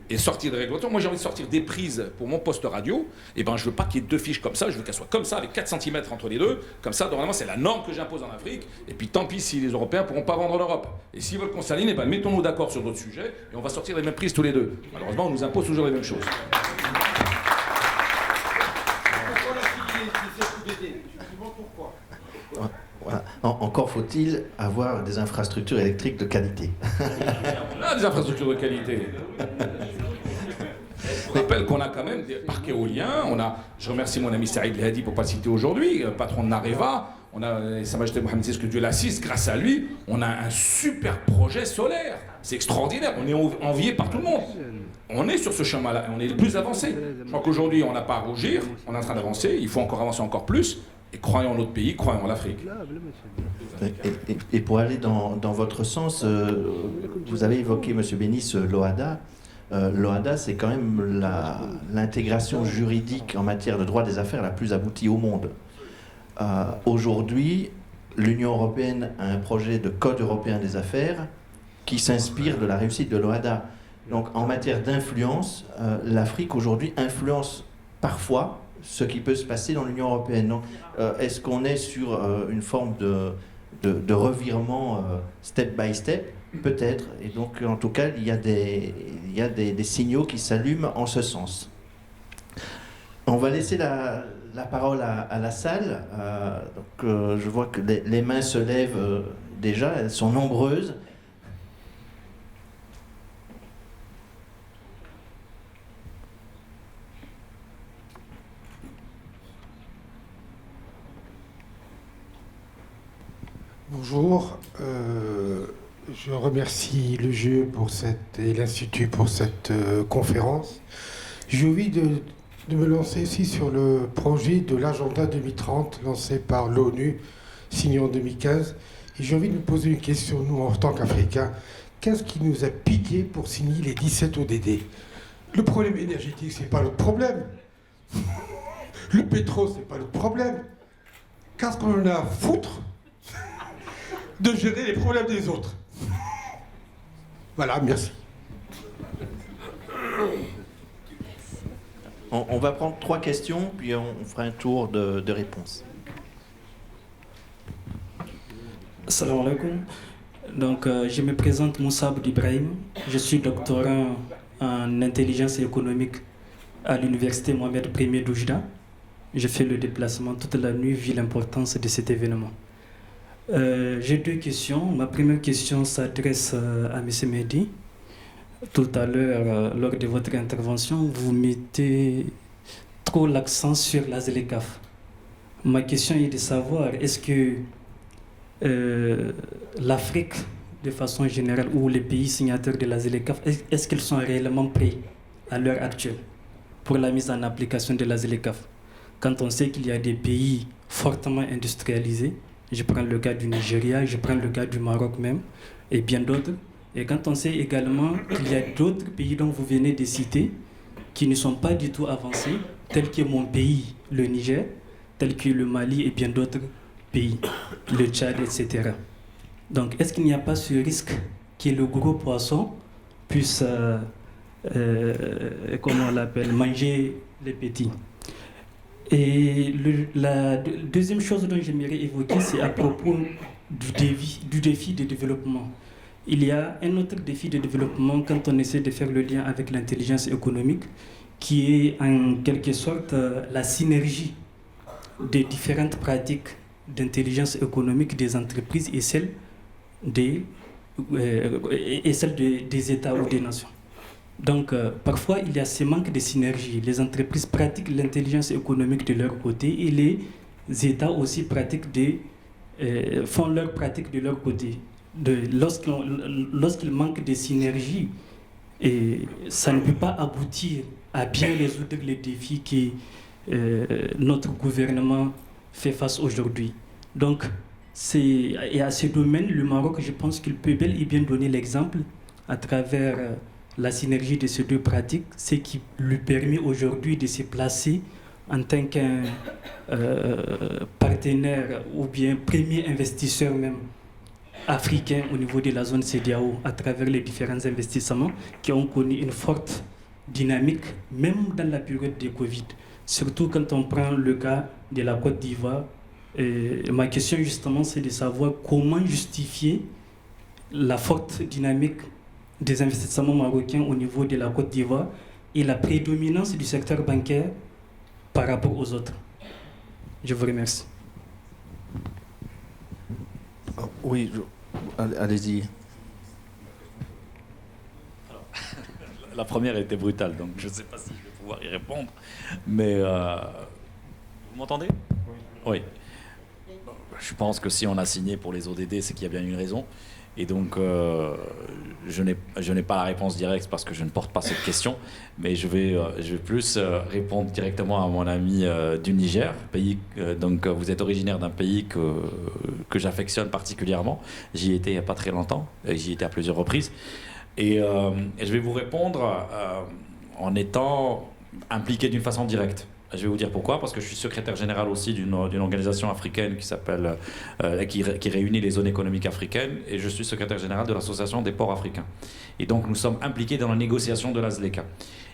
et sortir des régulations. Moi j'ai envie de sortir des prises pour mon poste radio, je ne veux pas qu'il y ait deux fiches comme ça, je veux qu'elles soient comme ça, avec 4 cm entre les deux, comme ça, normalement c'est la norme que j'impose en Afrique, et puis tant pis si les Européens ne pourront pas vendre en Europe. Et s'ils veulent qu'on s'aligne, mettons-nous d'accord sur d'autres sujets, et on va sortir les mêmes prises tous les deux. Malheureusement, on nous impose toujours les mêmes choses. Voilà. Encore faut-il avoir des infrastructures électriques de qualité. On a des infrastructures de qualité. Je rappelle qu'on a quand même des parcs éoliens. Je remercie mon ami Saïd El Hadi pour ne pas le citer aujourd'hui, patron de Nareva. On a Sa Majesté Mohamed VI, que Dieu l'assiste, grâce à lui, on a un super projet solaire. C'est extraordinaire, on est envié par tout le monde. On est sur ce chemin-là, on est le plus avancé. Je crois qu'aujourd'hui, on n'a pas à rougir, on est en train d'avancer, il faut encore avancer encore plus. Et croyons en notre pays, croyons en l'Afrique. Et pour aller dans votre sens, vous avez évoqué, M. Bénis, l'OHADA. L'OHADA, c'est quand même l'intégration juridique en matière de droit des affaires la plus aboutie au monde. Aujourd'hui, l'Union européenne a un projet de code européen des affaires qui s'inspire de la réussite de l'OHADA. Donc en matière d'influence, l'Afrique aujourd'hui influence parfois ce qui peut se passer dans l'Union européenne. Donc, est-ce qu'on est sur une forme de revirement step by step? Peut-être. Et donc, en tout cas, il y a des signaux qui s'allument en ce sens. On va laisser la parole à la salle. Je vois que les mains se lèvent déjà, elles sont nombreuses. Bonjour, je remercie le jeu et l'Institut pour cette conférence. J'ai envie de me lancer aussi sur le projet de l'agenda 2030 lancé par l'ONU, signé en 2015. Et j'ai envie de me poser une question, nous, en tant qu'Africains. Qu'est-ce qui nous a piqué pour signer les 17 ODD? Le problème énergétique, c'est pas notre problème. Le pétrole, c'est pas notre problème. Qu'est-ce qu'on en a à foutre de gérer les problèmes des autres? Voilà, merci. On va prendre 3 questions, puis on fera un tour de réponses. Salam alaikum. Donc, je me présente Moussa Abd Ibrahim. Je suis doctorant en intelligence économique à l'université Mohamed I d'Oujda. J'ai fait le déplacement toute la nuit vu l'importance de cet événement. J'ai 2 questions. Ma première question s'adresse à M. Mehdi. Tout à l'heure, lors de votre intervention, vous mettez trop l'accent sur la ZLECAf. Ma question est de savoir, est-ce que l'Afrique, de façon générale, ou les pays signataires de la ZLECAf, est-ce qu'ils sont réellement prêts à l'heure actuelle pour la mise en application de la ZLECAf? Quand on sait qu'il y a des pays fortement industrialisés, je prends le cas du Nigeria, je prends le cas du Maroc même, et bien d'autres. Et quand on sait également qu'il y a d'autres pays dont vous venez de citer, qui ne sont pas du tout avancés, tels que mon pays, le Niger, tels que le Mali et bien d'autres pays, le Tchad, etc. Donc, est-ce qu'il n'y a pas ce risque que le gros poisson puisse, comment on l'appelle, manger les petits? Et la deuxième chose dont j'aimerais évoquer, c'est à propos du défi de développement. Il y a un autre défi de développement quand on essaie de faire le lien avec l'intelligence économique, qui est en quelque sorte la synergie des différentes pratiques d'intelligence économique des entreprises et celles des États ou des nations. Donc, parfois, il y a ce manque de synergie. Les entreprises pratiquent l'intelligence économique de leur côté et les États aussi font leur pratique de leur côté. Lorsqu'il manque de synergie, et ça ne peut pas aboutir à bien résoudre les défis que notre gouvernement fait face aujourd'hui. Donc, et à ce domaine, le Maroc, je pense qu'il peut bel et bien donner l'exemple à travers la synergie de ces 2 pratiques, ce qui lui permet aujourd'hui de se placer en tant qu'un partenaire ou bien premier investisseur même africain au niveau de la zone CEDEAO à travers les différents investissements qui ont connu une forte dynamique, même dans la période de Covid. Surtout quand on prend le cas de la Côte d'Ivoire. Ma question justement, c'est de savoir comment justifier la forte dynamique des investissements marocains au niveau de la Côte d'Ivoire et la prédominance du secteur bancaire par rapport aux autres. Je vous remercie. Oui, allez-y. La première était brutale, donc je ne sais pas si je vais pouvoir y répondre. Mais vous m'entendez? Oui. Je pense que si on a signé pour les ODD, c'est qu'il y a bien une raison. Et donc, je n'ai pas la réponse directe parce que je ne porte pas cette question, mais je vais plus répondre directement à mon ami du Niger, pays. Donc, vous êtes originaire d'un pays que j'affectionne particulièrement. J'y étais il n'y a pas très longtemps, j'y étais à plusieurs reprises. Et je vais vous répondre en étant impliqué d'une façon directe. Je vais vous dire pourquoi, parce que je suis secrétaire général aussi d'une organisation africaine qui s'appelle, qui réunit les zones économiques africaines, et je suis secrétaire général de l'association des ports africains. Et donc nous sommes impliqués dans la négociation de la ZLECA.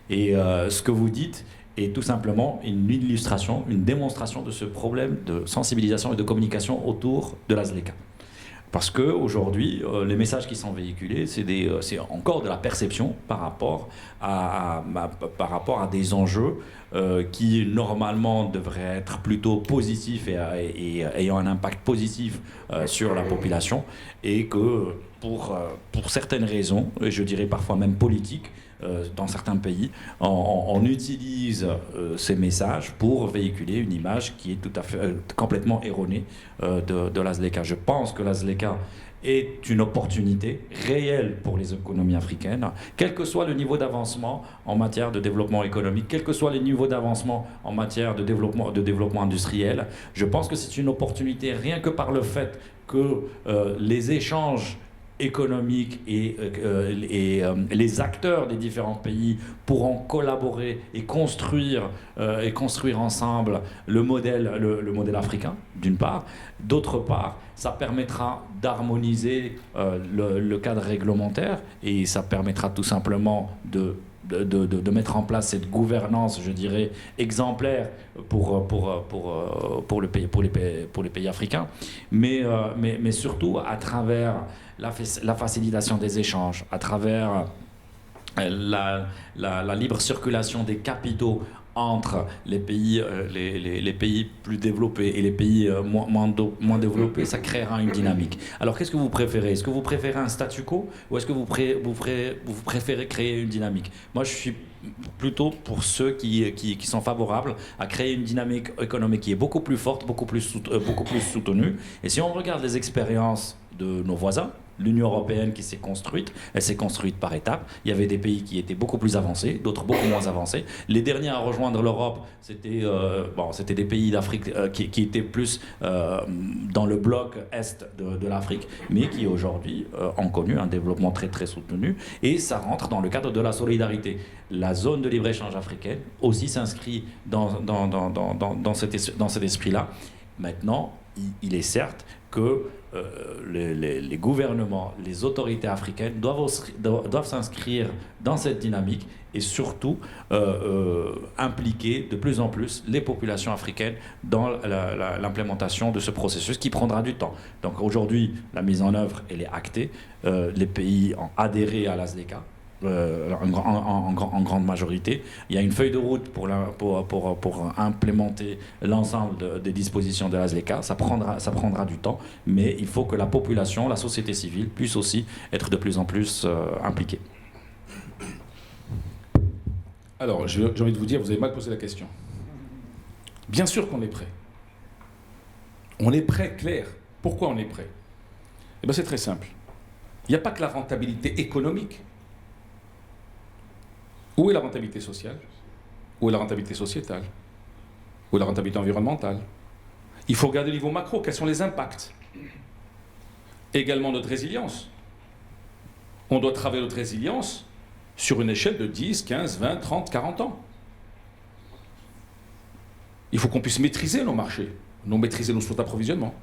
Et ce que vous dites est tout simplement une illustration, une démonstration de ce problème de sensibilisation et de communication autour de la ZLECA. Parce qu'aujourd'hui, les messages qui sont véhiculés, c'est encore de la perception par rapport à des enjeux qui, normalement, devraient être plutôt positifs et ayant un impact positif sur la population, et que pour certaines raisons, et je dirais parfois même politiques, dans certains pays, on utilise ces messages pour véhiculer une image qui est tout à fait complètement erronée de la ZLECA. Je pense que la ZLECA est une opportunité réelle pour les économies africaines, quel que soit le niveau d'avancement en matière de développement économique, quel que soit le niveau d'avancement en matière de développement industriel. Je pense que c'est une opportunité rien que par le fait que les échanges économiques et les acteurs des différents pays pourront collaborer et construire ensemble le modèle africain, d'une part. D'autre part, ça permettra d'harmoniser le cadre réglementaire, et ça permettra tout simplement de mettre en place cette gouvernance, je dirais, exemplaire pour les pays africains, mais surtout à travers la facilitation des échanges, à travers la libre circulation des capitaux entre les pays plus développés et les pays moins développés, ça créera une dynamique. Alors qu'est-ce que vous préférez? Est-ce que vous préférez un statu quo, ou est-ce que vous préférez créer une dynamique? Moi, je suis plutôt pour ceux qui sont favorables à créer une dynamique économique qui est beaucoup plus forte, beaucoup plus soutenue. Et si on regarde les expériences de nos voisins, l'Union européenne qui s'est construite, elle s'est construite par étapes. Il y avait des pays qui étaient beaucoup plus avancés, d'autres beaucoup moins avancés. Les derniers à rejoindre l'Europe, c'était des pays d'Afrique qui étaient plus dans le bloc est de l'Afrique, mais qui aujourd'hui ont connu un développement très très soutenu. Et ça rentre dans le cadre de la solidarité. La zone de libre-échange africaine aussi s'inscrit dans cet esprit-là. Maintenant, il est certes que les gouvernements, les autorités africaines doivent s'inscrire dans cette dynamique, et surtout impliquer de plus en plus les populations africaines dans l'implémentation de ce processus qui prendra du temps. Donc aujourd'hui, la mise en œuvre, elle est actée. Les pays ont adhéré à la ZLECA. En grande majorité. Il y a une feuille de route pour implémenter l'ensemble des dispositions de la ZLECA. Ça prendra du temps, mais il faut que la population, la société civile puisse aussi être de plus en plus impliquée. Alors, j'ai envie de vous dire, vous avez mal posé la question. Bien sûr qu'on est prêt. On est prêt, clair. Pourquoi on est prêt? Eh bien, c'est très simple. Il n'y a pas que la rentabilité économique. Où est la rentabilité sociale? Où est la rentabilité sociétale? Où est la rentabilité environnementale? Il faut regarder au niveau macro, quels sont les impacts. Également notre résilience. On doit travailler notre résilience sur une échelle de 10, 15, 20, 30, 40 ans. Il faut qu'on puisse maîtriser nos marchés, maîtriser nos sources d'approvisionnement.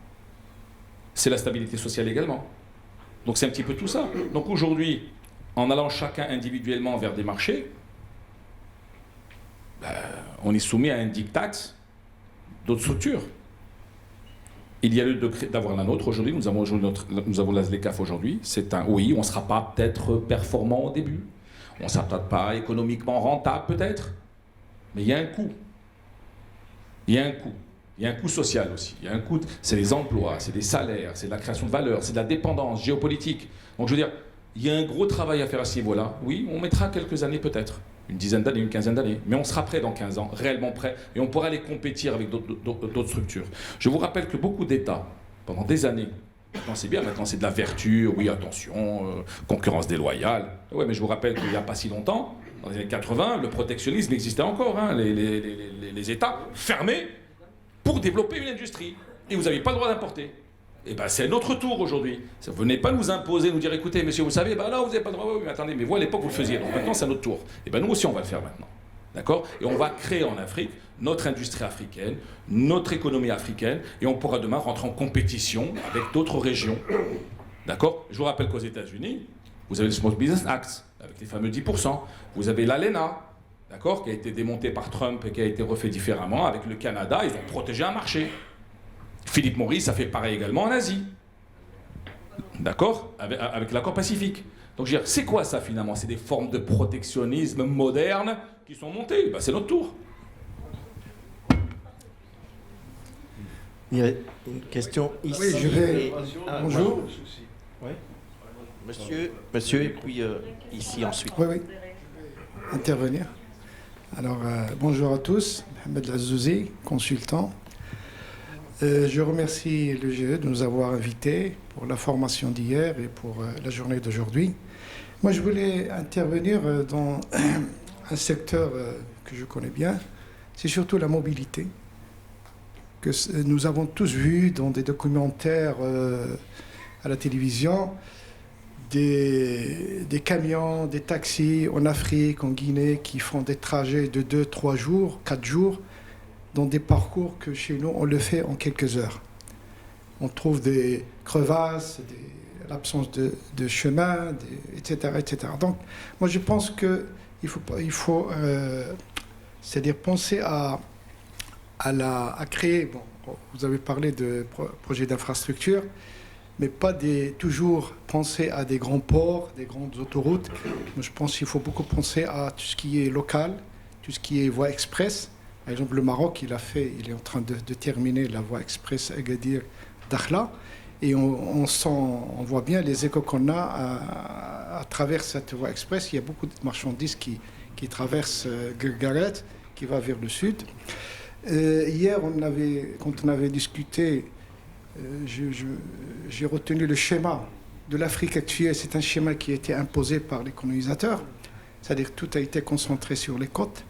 C'est la stabilité sociale également. Donc c'est un petit peu tout ça. Donc aujourd'hui, en allant chacun individuellement vers des marchés, on est soumis à un diktat d'autres structures. Il y a lieu d'avoir la nôtre aujourd'hui. Nous avons la ZLECAf aujourd'hui. Oui, on ne sera pas peut-être performant au début. On ne sera peut-être pas économiquement rentable peut-être. Mais il y a un coût. Il y a un coût. Il y a un coût social aussi. Il y a un coût, c'est les emplois, c'est des salaires, c'est de la création de valeur, c'est de la dépendance géopolitique. Donc je veux dire, il y a un gros travail à faire à ce niveau-là. Oui, on mettra quelques années peut-être. Une dizaine d'années, une quinzaine d'années. Mais on sera prêt dans 15 ans, réellement prêt. Et on pourra aller compétir avec d'autres structures. Je vous rappelle que beaucoup d'États, pendant des années, maintenant c'est bien, maintenant c'est de la vertu, oui, attention, concurrence déloyale. Ouais, mais je vous rappelle qu'il n'y a pas si longtemps, dans les années 80, le protectionnisme existait encore. Hein, les États fermés pour développer une industrie. Et vous n'aviez pas le droit d'importer. Et ben c'est notre tour aujourd'hui. Vous venez pas nous imposer, nous dire écoutez, monsieur, vous savez, ben là vous n'avez pas le droit. Oui, mais attendez, mais vous à l'époque vous le faisiez, donc maintenant c'est à notre tour. Et ben nous aussi on va le faire maintenant. D'accord? Et on va créer en Afrique notre industrie africaine, notre économie africaine, et on pourra demain rentrer en compétition avec d'autres régions. D'accord? Je vous rappelle qu'aux États-Unis, vous avez le Small Business Act, avec les fameux 10%. Vous avez l'ALENA, d'accord, qui a été démonté par Trump et qui a été refait différemment. Avec le Canada, ils ont protégé un marché. Philippe Morris a fait pareil également en Asie. D'accord? Avec l'accord pacifique. Donc je veux dire, c'est quoi ça finalement? C'est des formes de protectionnisme moderne qui sont montées. Ben, c'est notre tour. Il y a une question ici. Oui, je vais. Bonjour. Oui. Monsieur, et puis ici ensuite. Oui, oui. Intervenir. Alors, bonjour à tous. Mohamed Lazouzi, consultant. Je remercie le GE de nous avoir invités pour la formation d'hier et pour la journée d'aujourd'hui. Moi, je voulais intervenir dans un secteur que je connais bien. C'est surtout la mobilité, que nous avons tous vu dans des documentaires à la télévision, des camions, des taxis en Afrique, en Guinée, qui font des trajets de 2, 3 jours, 4 jours, dans des parcours que chez nous, on le fait en quelques heures. On trouve des crevasses, l'absence de chemin, etc., etc. Donc, moi, je pense qu'il faut c'est-à-dire penser à créer, bon, vous avez parlé de projets d'infrastructure, mais pas toujours penser à des grands ports, des grandes autoroutes. Moi, je pense qu'il faut beaucoup penser à tout ce qui est local, tout ce qui est voie express. Par exemple, le Maroc, il est en train de terminer la voie express Agadir-Dakhla, et on voit bien les échos qu'on a à travers cette voie express. Il y a beaucoup de marchandises qui traversent Guerguerat, qui va vers le sud. Hier, quand on avait discuté, j'ai retenu le schéma de l'Afrique actuelle. C'est un schéma qui a été imposé par les colonisateurs, c'est-à-dire que tout a été concentré sur les côtes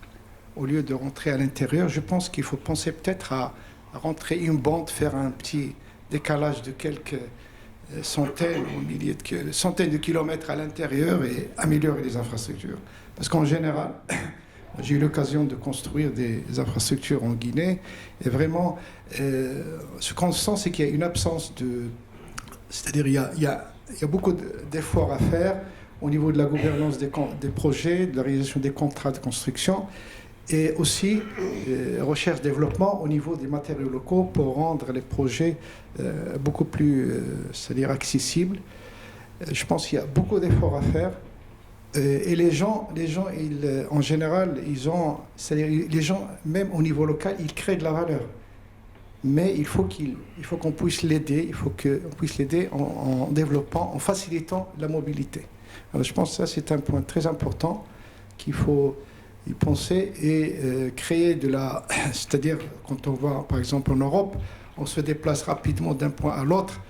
au lieu de rentrer à l'intérieur. Je pense qu'il faut penser peut-être à rentrer une bande, faire un petit décalage de quelques centaines de kilomètres à l'intérieur et améliorer les infrastructures. Parce qu'en général, j'ai eu l'occasion de construire des infrastructures en Guinée, et vraiment, ce qu'on sent, c'est qu'il y a une absence de... C'est-à-dire il y a beaucoup d'efforts à faire au niveau de la gouvernance des projets, de la réalisation des contrats de construction, et aussi recherche-développement au niveau des matériaux locaux pour rendre les projets beaucoup plus c'est-à-dire accessibles. Je pense qu'il y a beaucoup d'efforts à faire. Et les gens en général, c'est-à-dire les gens, même au niveau local, ils créent de la valeur. Mais il faut qu'on puisse l'aider, en développant, en facilitant la mobilité. Alors je pense que ça, c'est un point très important qu'il faut y penser et créer c'est-à-dire quand on va, par exemple, en Europe, on se déplace rapidement d'un point à l'autre,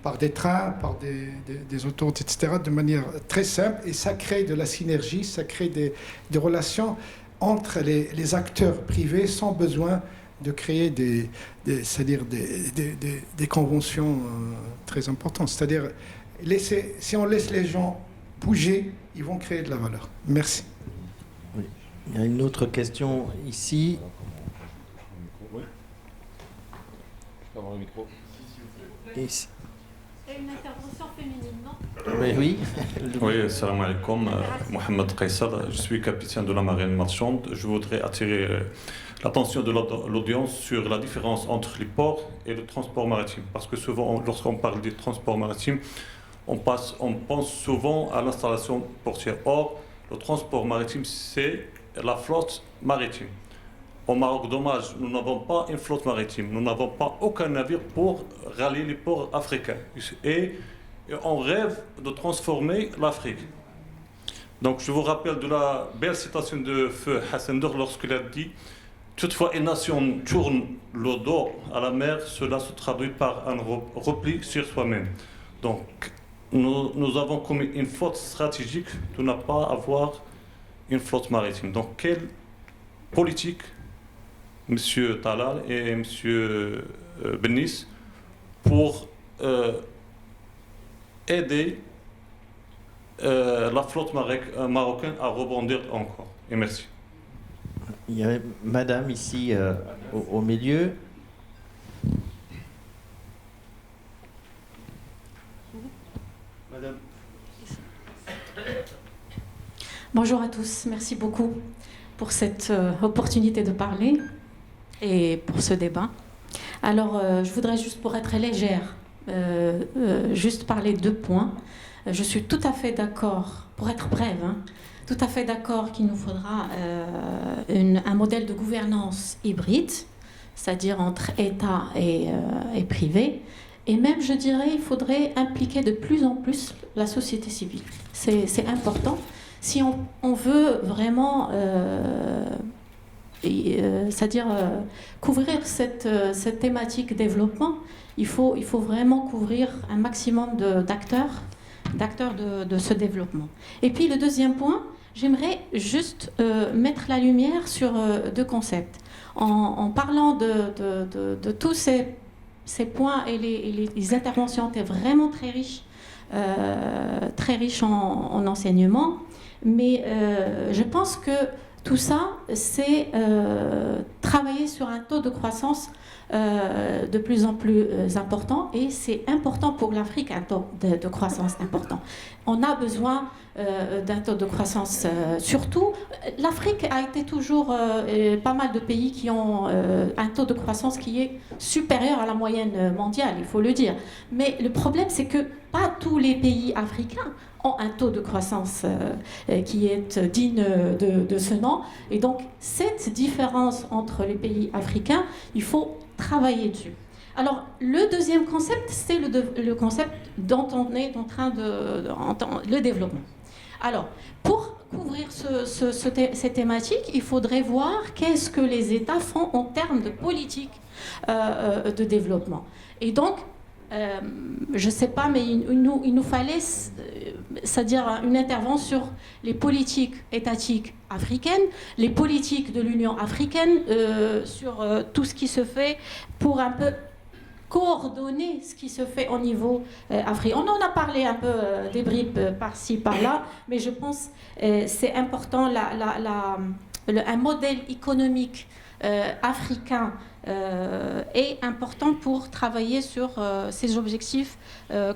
par des trains, par des autoroutes, etc., de manière très simple, et ça crée de la synergie, ça crée des relations entre les acteurs privés sans besoin de créer c'est-à-dire des conventions très importantes. C'est-à-dire, si on laisse les gens bouger, ils vont créer de la valeur. Merci. Oui. Il y a une autre question ici. Oui. Je peux avoir le micro. Ici. Une intervention féminine, non? Oui. Oui, salam alaikum, Mohamed Kaysar, je suis capitaine de la marine marchande. Je voudrais attirer l'attention de l'audience sur la différence entre les ports et le transport maritime. Parce que souvent, lorsqu'on parle du transport maritime, on pense souvent à l'installation portière. Or, le transport maritime, c'est la flotte maritime. Au Maroc, dommage, nous n'avons pas une flotte maritime. Nous n'avons pas aucun navire pour rallier les ports africains. Et on rêve de transformer l'Afrique. Donc je vous rappelle de la belle citation de Feu Hassan Dor lorsqu'il a dit « Toutefois, une nation tourne le dos à la mer, cela se traduit par un repli sur soi-même. » Donc nous avons commis une faute stratégique de ne pas avoir une flotte maritime. Donc quelle politique Monsieur Talal et Monsieur Benis pour aider la flotte marocaine à rebondir encore. Et merci. Il y a Madame ici au milieu. Madame. Bonjour à tous, merci beaucoup pour cette opportunité de parler et pour ce débat. Alors, je voudrais juste, pour être légère, juste parler 2 points. Je suis tout à fait d'accord, pour être brève, tout à fait d'accord qu'il nous faudra un modèle de gouvernance hybride, c'est-à-dire entre État et privé. Et même, je dirais, il faudrait impliquer de plus en plus la société civile. C'est important. Si on veut vraiment, c'est-à-dire couvrir cette thématique développement, il faut vraiment couvrir un maximum d'acteurs de ce développement. Et puis le deuxième point, j'aimerais juste mettre la lumière sur 2 concepts. En parlant de tous ces points et les interventions étaient vraiment très riches en enseignement, mais je pense que tout ça, c'est travailler sur un taux de croissance de plus en plus important, et c'est important pour l'Afrique, un taux de croissance important. On a besoin d'un taux de croissance, surtout l'Afrique a été toujours pas mal de pays qui ont un taux de croissance qui est supérieur à la moyenne mondiale, il faut le dire. Mais le problème, c'est que pas tous les pays africains ont un taux de croissance qui est digne de ce nom. Et donc, cette différence entre les pays africains, il faut travailler dessus. Alors, le deuxième concept, c'est le concept dont on est en train d'entendre, le développement. Alors, pour couvrir ces thématiques, il faudrait voir qu'est-ce que les États font en termes de politique de développement. Et donc, je ne sais pas, mais il nous fallait, c'est-à-dire une intervention sur les politiques étatiques africaines, les politiques de l'Union africaine, sur tout ce qui se fait pour un peu coordonner ce qui se fait au niveau africain. On en a parlé un peu des bribes par-ci, par-là, mais je pense que c'est important, un modèle économique africain est important pour travailler sur ces objectifs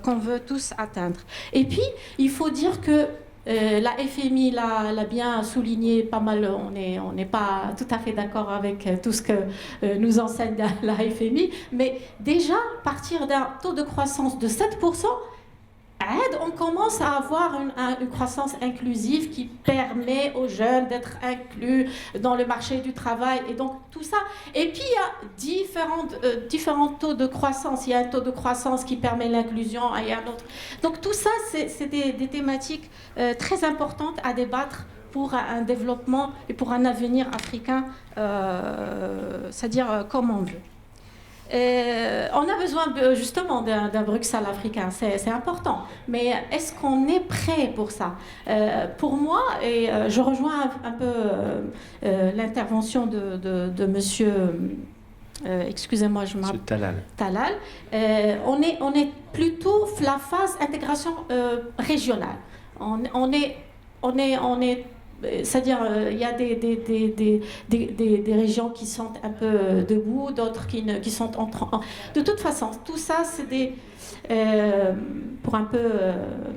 qu'on veut tous atteindre. Et puis, il faut dire que la FMI l'a bien souligné pas mal, on n'est pas tout à fait d'accord avec tout ce que nous enseigne la FMI, mais déjà, partir d'un taux de croissance de 7%, on commence à avoir une croissance inclusive qui permet aux jeunes d'être inclus dans le marché du travail, et donc tout ça. Et puis il y a différents taux de croissance. Il y a un taux de croissance qui permet l'inclusion, et un autre. Donc tout ça, c'est des thématiques très importantes à débattre pour un développement et pour un avenir africain, c'est-à-dire comme on veut. On a besoin justement d'un Bruxelles africain, c'est important. Mais est-ce qu'on est prêt pour ça? Pour moi, et je rejoins un peu l'intervention de monsieur, excusez-moi, je m'appelle Talal. On est plutôt la phase intégration régionale. On est c'est-à-dire, il y a des régions qui sont un peu debout, d'autres qui sont en train. De toute façon, tout ça, c'est pour un peu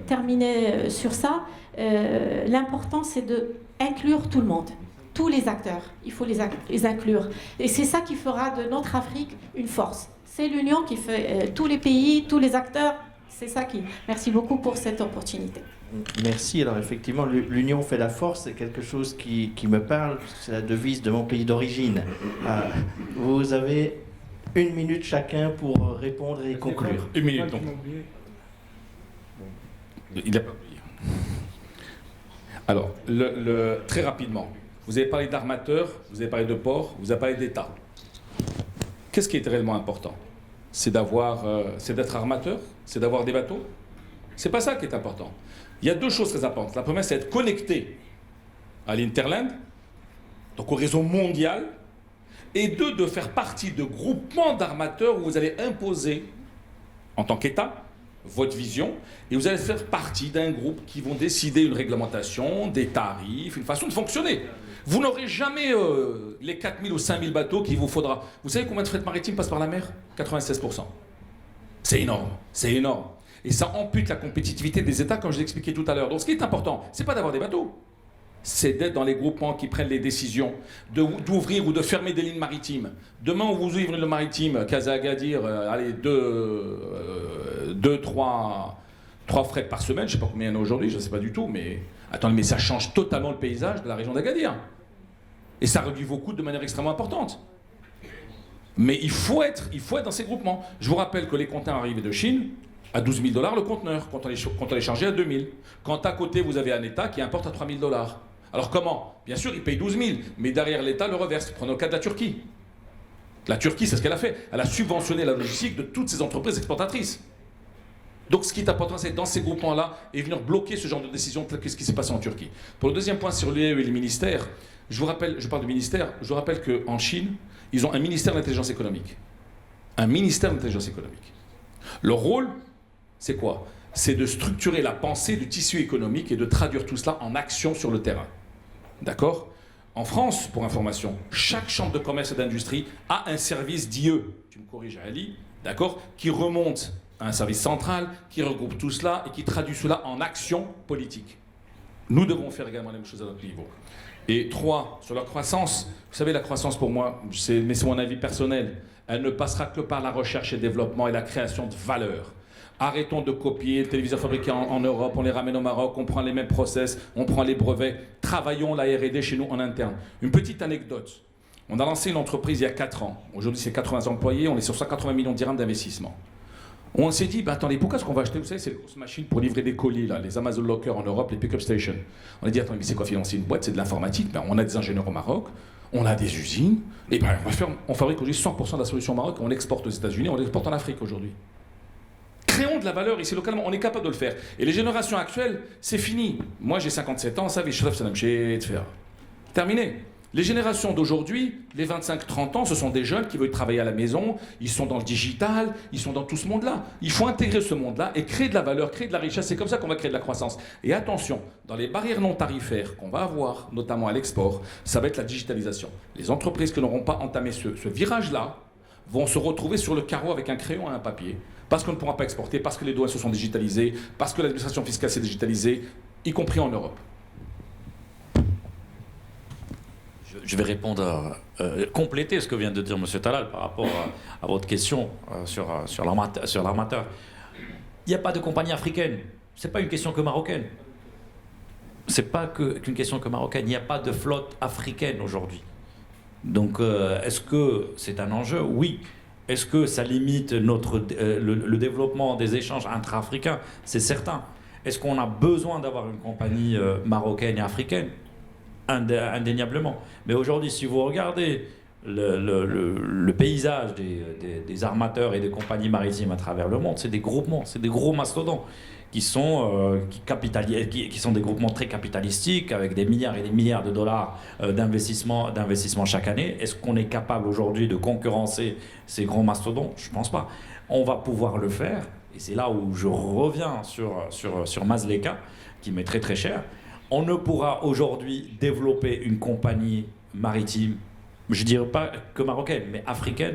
terminer sur ça, l'important, c'est d'inclure tout le monde, tous les acteurs. Il faut les inclure. Et c'est ça qui fera de notre Afrique une force. C'est l'union qui fait tous les pays, tous les acteurs. C'est ça qui. Merci beaucoup pour cette opportunité. Merci. Alors effectivement, l'union fait la force, c'est quelque chose qui me parle, c'est la devise de mon pays d'origine. Vous avez 1 minute chacun pour répondre et conclure. 1 minute donc. Il n'a pas oublié. Alors, très rapidement, vous avez parlé d'armateurs, vous avez parlé de ports, vous avez parlé d'État. Qu'est-ce qui est réellement important? C'est d'être armateur? C'est d'avoir des bateaux? C'est pas ça qui est important. Il y a 2 choses très importantes. La première, c'est être connecté à l'Interland, donc au réseau mondial, et 2, de faire partie de groupements d'armateurs où vous allez imposer, en tant qu'État, votre vision, et vous allez faire partie d'un groupe qui vont décider une réglementation, des tarifs, une façon de fonctionner. Vous n'aurez jamais les 4000 ou 5000 bateaux qu'il vous faudra. Vous savez combien de fret maritime passe par la mer? 96%. C'est énorme, c'est énorme. Et ça ampute la compétitivité des États, comme je l'ai expliqué tout à l'heure. Donc ce qui est important, ce n'est pas d'avoir des bateaux, c'est d'être dans les groupements qui prennent les décisions, d'ouvrir ou de fermer des lignes maritimes. Demain, on vous ouvre une ligne maritime, Casa-Agadir, allez, 2-3 frais par semaine, je ne sais pas combien il y en a aujourd'hui, je ne sais pas du tout, mais attendez, mais ça change totalement le paysage de la région d'Agadir. Et ça réduit vos coûts de manière extrêmement importante. Mais il faut être dans ces groupements. Je vous rappelle que les conteneurs arrivés de Chine à 12 000 $ le conteneur, quand on les chargeait à 2 000. Quand à côté, vous avez un État qui importe à 3 000 $. Alors comment? Bien sûr, il paye 12 000, mais derrière l'État le reverse. Prenons le cas de la Turquie. La Turquie, c'est ce qu'elle a fait. Elle a subventionné la logistique de toutes ces entreprises exportatrices. Donc ce qui est important, c'est dans ces groupements-là et venir bloquer ce genre de décision, tel que ce qui s'est passé en Turquie. Pour le deuxième point sur l'UE et les ministères, je parle du ministère, je vous rappelle qu'en Chine, ils ont un ministère d'intelligence économique. Un ministère d'intelligence économique. Leur rôle, c'est quoi? C'est de structurer la pensée du tissu économique et de traduire tout cela en action sur le terrain. D'accord? En France, pour information, chaque chambre de commerce et d'industrie a un service d'IE, tu me corriges Ali, d'accord, qui remonte à un service central, qui regroupe tout cela et qui traduit cela en action politique. Nous devons faire également la même chose à notre niveau. Et 3, sur la croissance, vous savez, la croissance pour moi, mais c'est mon avis personnel, elle ne passera que par la recherche et développement et la création de valeur. Arrêtons de copier les téléviseurs fabriqués en Europe, on les ramène au Maroc, on prend les mêmes process, on prend les brevets. Travaillons la R&D chez nous en interne. Une petite anecdote. On a lancé une entreprise il y a 4 ans. Aujourd'hui, c'est 80 employés, on est sur 180 millions de dirhams d'investissement. On s'est dit, attendez, pourquoi est-ce qu'on va acheter, vous savez, c'est les grosses machines pour livrer des colis, là, les Amazon Locker en Europe, les pick-up stations. On a dit, attendez, mais c'est quoi financer une boîte? C'est de l'informatique. Ben, on a des ingénieurs au Maroc, on a des usines, et ben, on fabrique aujourd'hui 100% de la solution au Maroc, on l'exporte aux États-Unis, on l'exporte en Afrique aujourd'hui. Créons de la valeur ici localement, on est capable de le faire. Et les générations actuelles, c'est fini. Moi j'ai 57 ans, ça va, je sais faire. Terminé. Les générations d'aujourd'hui, les 25-30 ans, ce sont des jeunes qui veulent travailler à la maison, ils sont dans le digital, ils sont dans tout ce monde-là. Il faut intégrer ce monde-là et créer de la valeur, créer de la richesse, c'est comme ça qu'on va créer de la croissance. Et attention, dans les barrières non tarifaires qu'on va avoir, notamment à l'export, ça va être la digitalisation. Les entreprises qui n'auront pas entamé ce virage-là vont se retrouver sur le carreau avec un crayon et un papier, parce qu'on ne pourra pas exporter, parce que les douanes se sont digitalisées, parce que l'administration fiscale s'est digitalisée, y compris en Europe. Je vais répondre, compléter ce que vient de dire M. Talal par rapport à votre question sur l'armateur. Il n'y a pas de compagnie africaine. Ce n'est pas une question que marocaine. Ce n'est pas qu'une question que marocaine. Il n'y a pas de flotte africaine aujourd'hui. Donc, est-ce que c'est un enjeu? Oui. Est-ce que ça limite le développement des échanges intra-africains? C'est certain. Est-ce qu'on a besoin d'avoir une compagnie marocaine et africaine? Indéniablement. Mais aujourd'hui, si vous regardez le paysage des armateurs et des compagnies maritimes à travers le monde, c'est des groupements, c'est des gros mastodontes qui sont des groupements très capitalistiques avec des milliards et des milliards de dollars d'investissement chaque année. Est-ce qu'on est capable aujourd'hui de concurrencer ces grands mastodontes? Je ne pense pas. On va pouvoir le faire, et c'est là où je reviens sur Mazleka, qui m'est très très cher. On ne pourra aujourd'hui développer une compagnie maritime, je ne dirais pas que marocaine, mais africaine,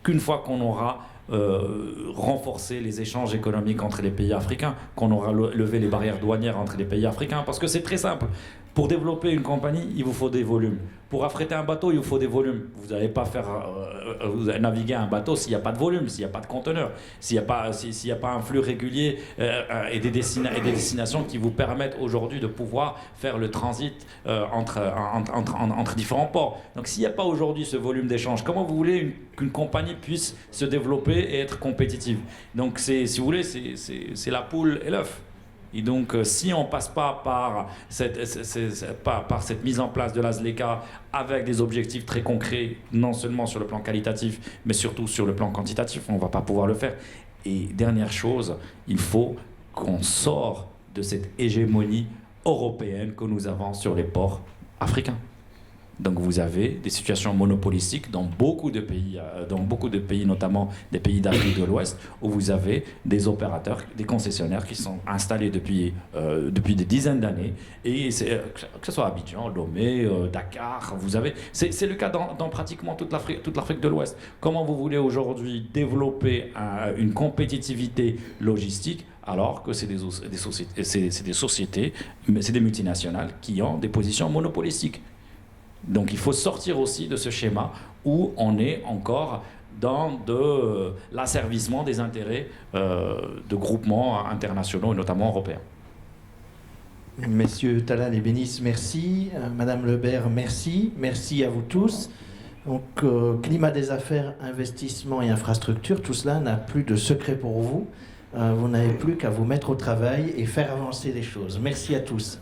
qu'une fois qu'on aura renforcé les échanges économiques entre les pays africains, qu'on aura levé les barrières douanières entre les pays africains, parce que c'est très simple. Pour développer une compagnie, il vous faut des volumes. Pour affréter un bateau, il vous faut des volumes. Vous n'allez pas faire naviguer un bateau s'il n'y a pas de volume, s'il n'y a pas de conteneurs, s'il n'y a pas un flux régulier et des destinations qui vous permettent aujourd'hui de pouvoir faire le transit entre différents ports. Donc s'il n'y a pas aujourd'hui ce volume d'échange, comment vous voulez qu'une compagnie puisse se développer et être compétitive? Donc si vous voulez, c'est la poule et l'œuf. Et donc, si on ne passe pas par cette mise en place de la ZLECA avec des objectifs très concrets, non seulement sur le plan qualitatif, mais surtout sur le plan quantitatif, on ne va pas pouvoir le faire. Et dernière chose, il faut qu'on sorte de cette hégémonie européenne que nous avons sur les ports africains. Donc vous avez des situations monopolistiques dans beaucoup de pays, notamment des pays d'Afrique de l'Ouest, où vous avez des opérateurs, des concessionnaires qui sont installés depuis des dizaines d'années, et que ce soit Abidjan, Lomé, Dakar, c'est le cas dans pratiquement toute l'Afrique de l'Ouest. Comment vous voulez aujourd'hui développer une compétitivité logistique alors que c'est des sociétés, c'est des multinationales qui ont des positions monopolistiques? Donc il faut sortir aussi de ce schéma où on est encore dans l'asservissement des intérêts de groupements internationaux et notamment européens. Messieurs Talal et Bénis, merci. Madame Lebert, merci. Merci à vous tous. Donc, climat des affaires, investissement et infrastructure, tout cela n'a plus de secret pour vous. Vous n'avez plus qu'à vous mettre au travail et faire avancer les choses. Merci à tous.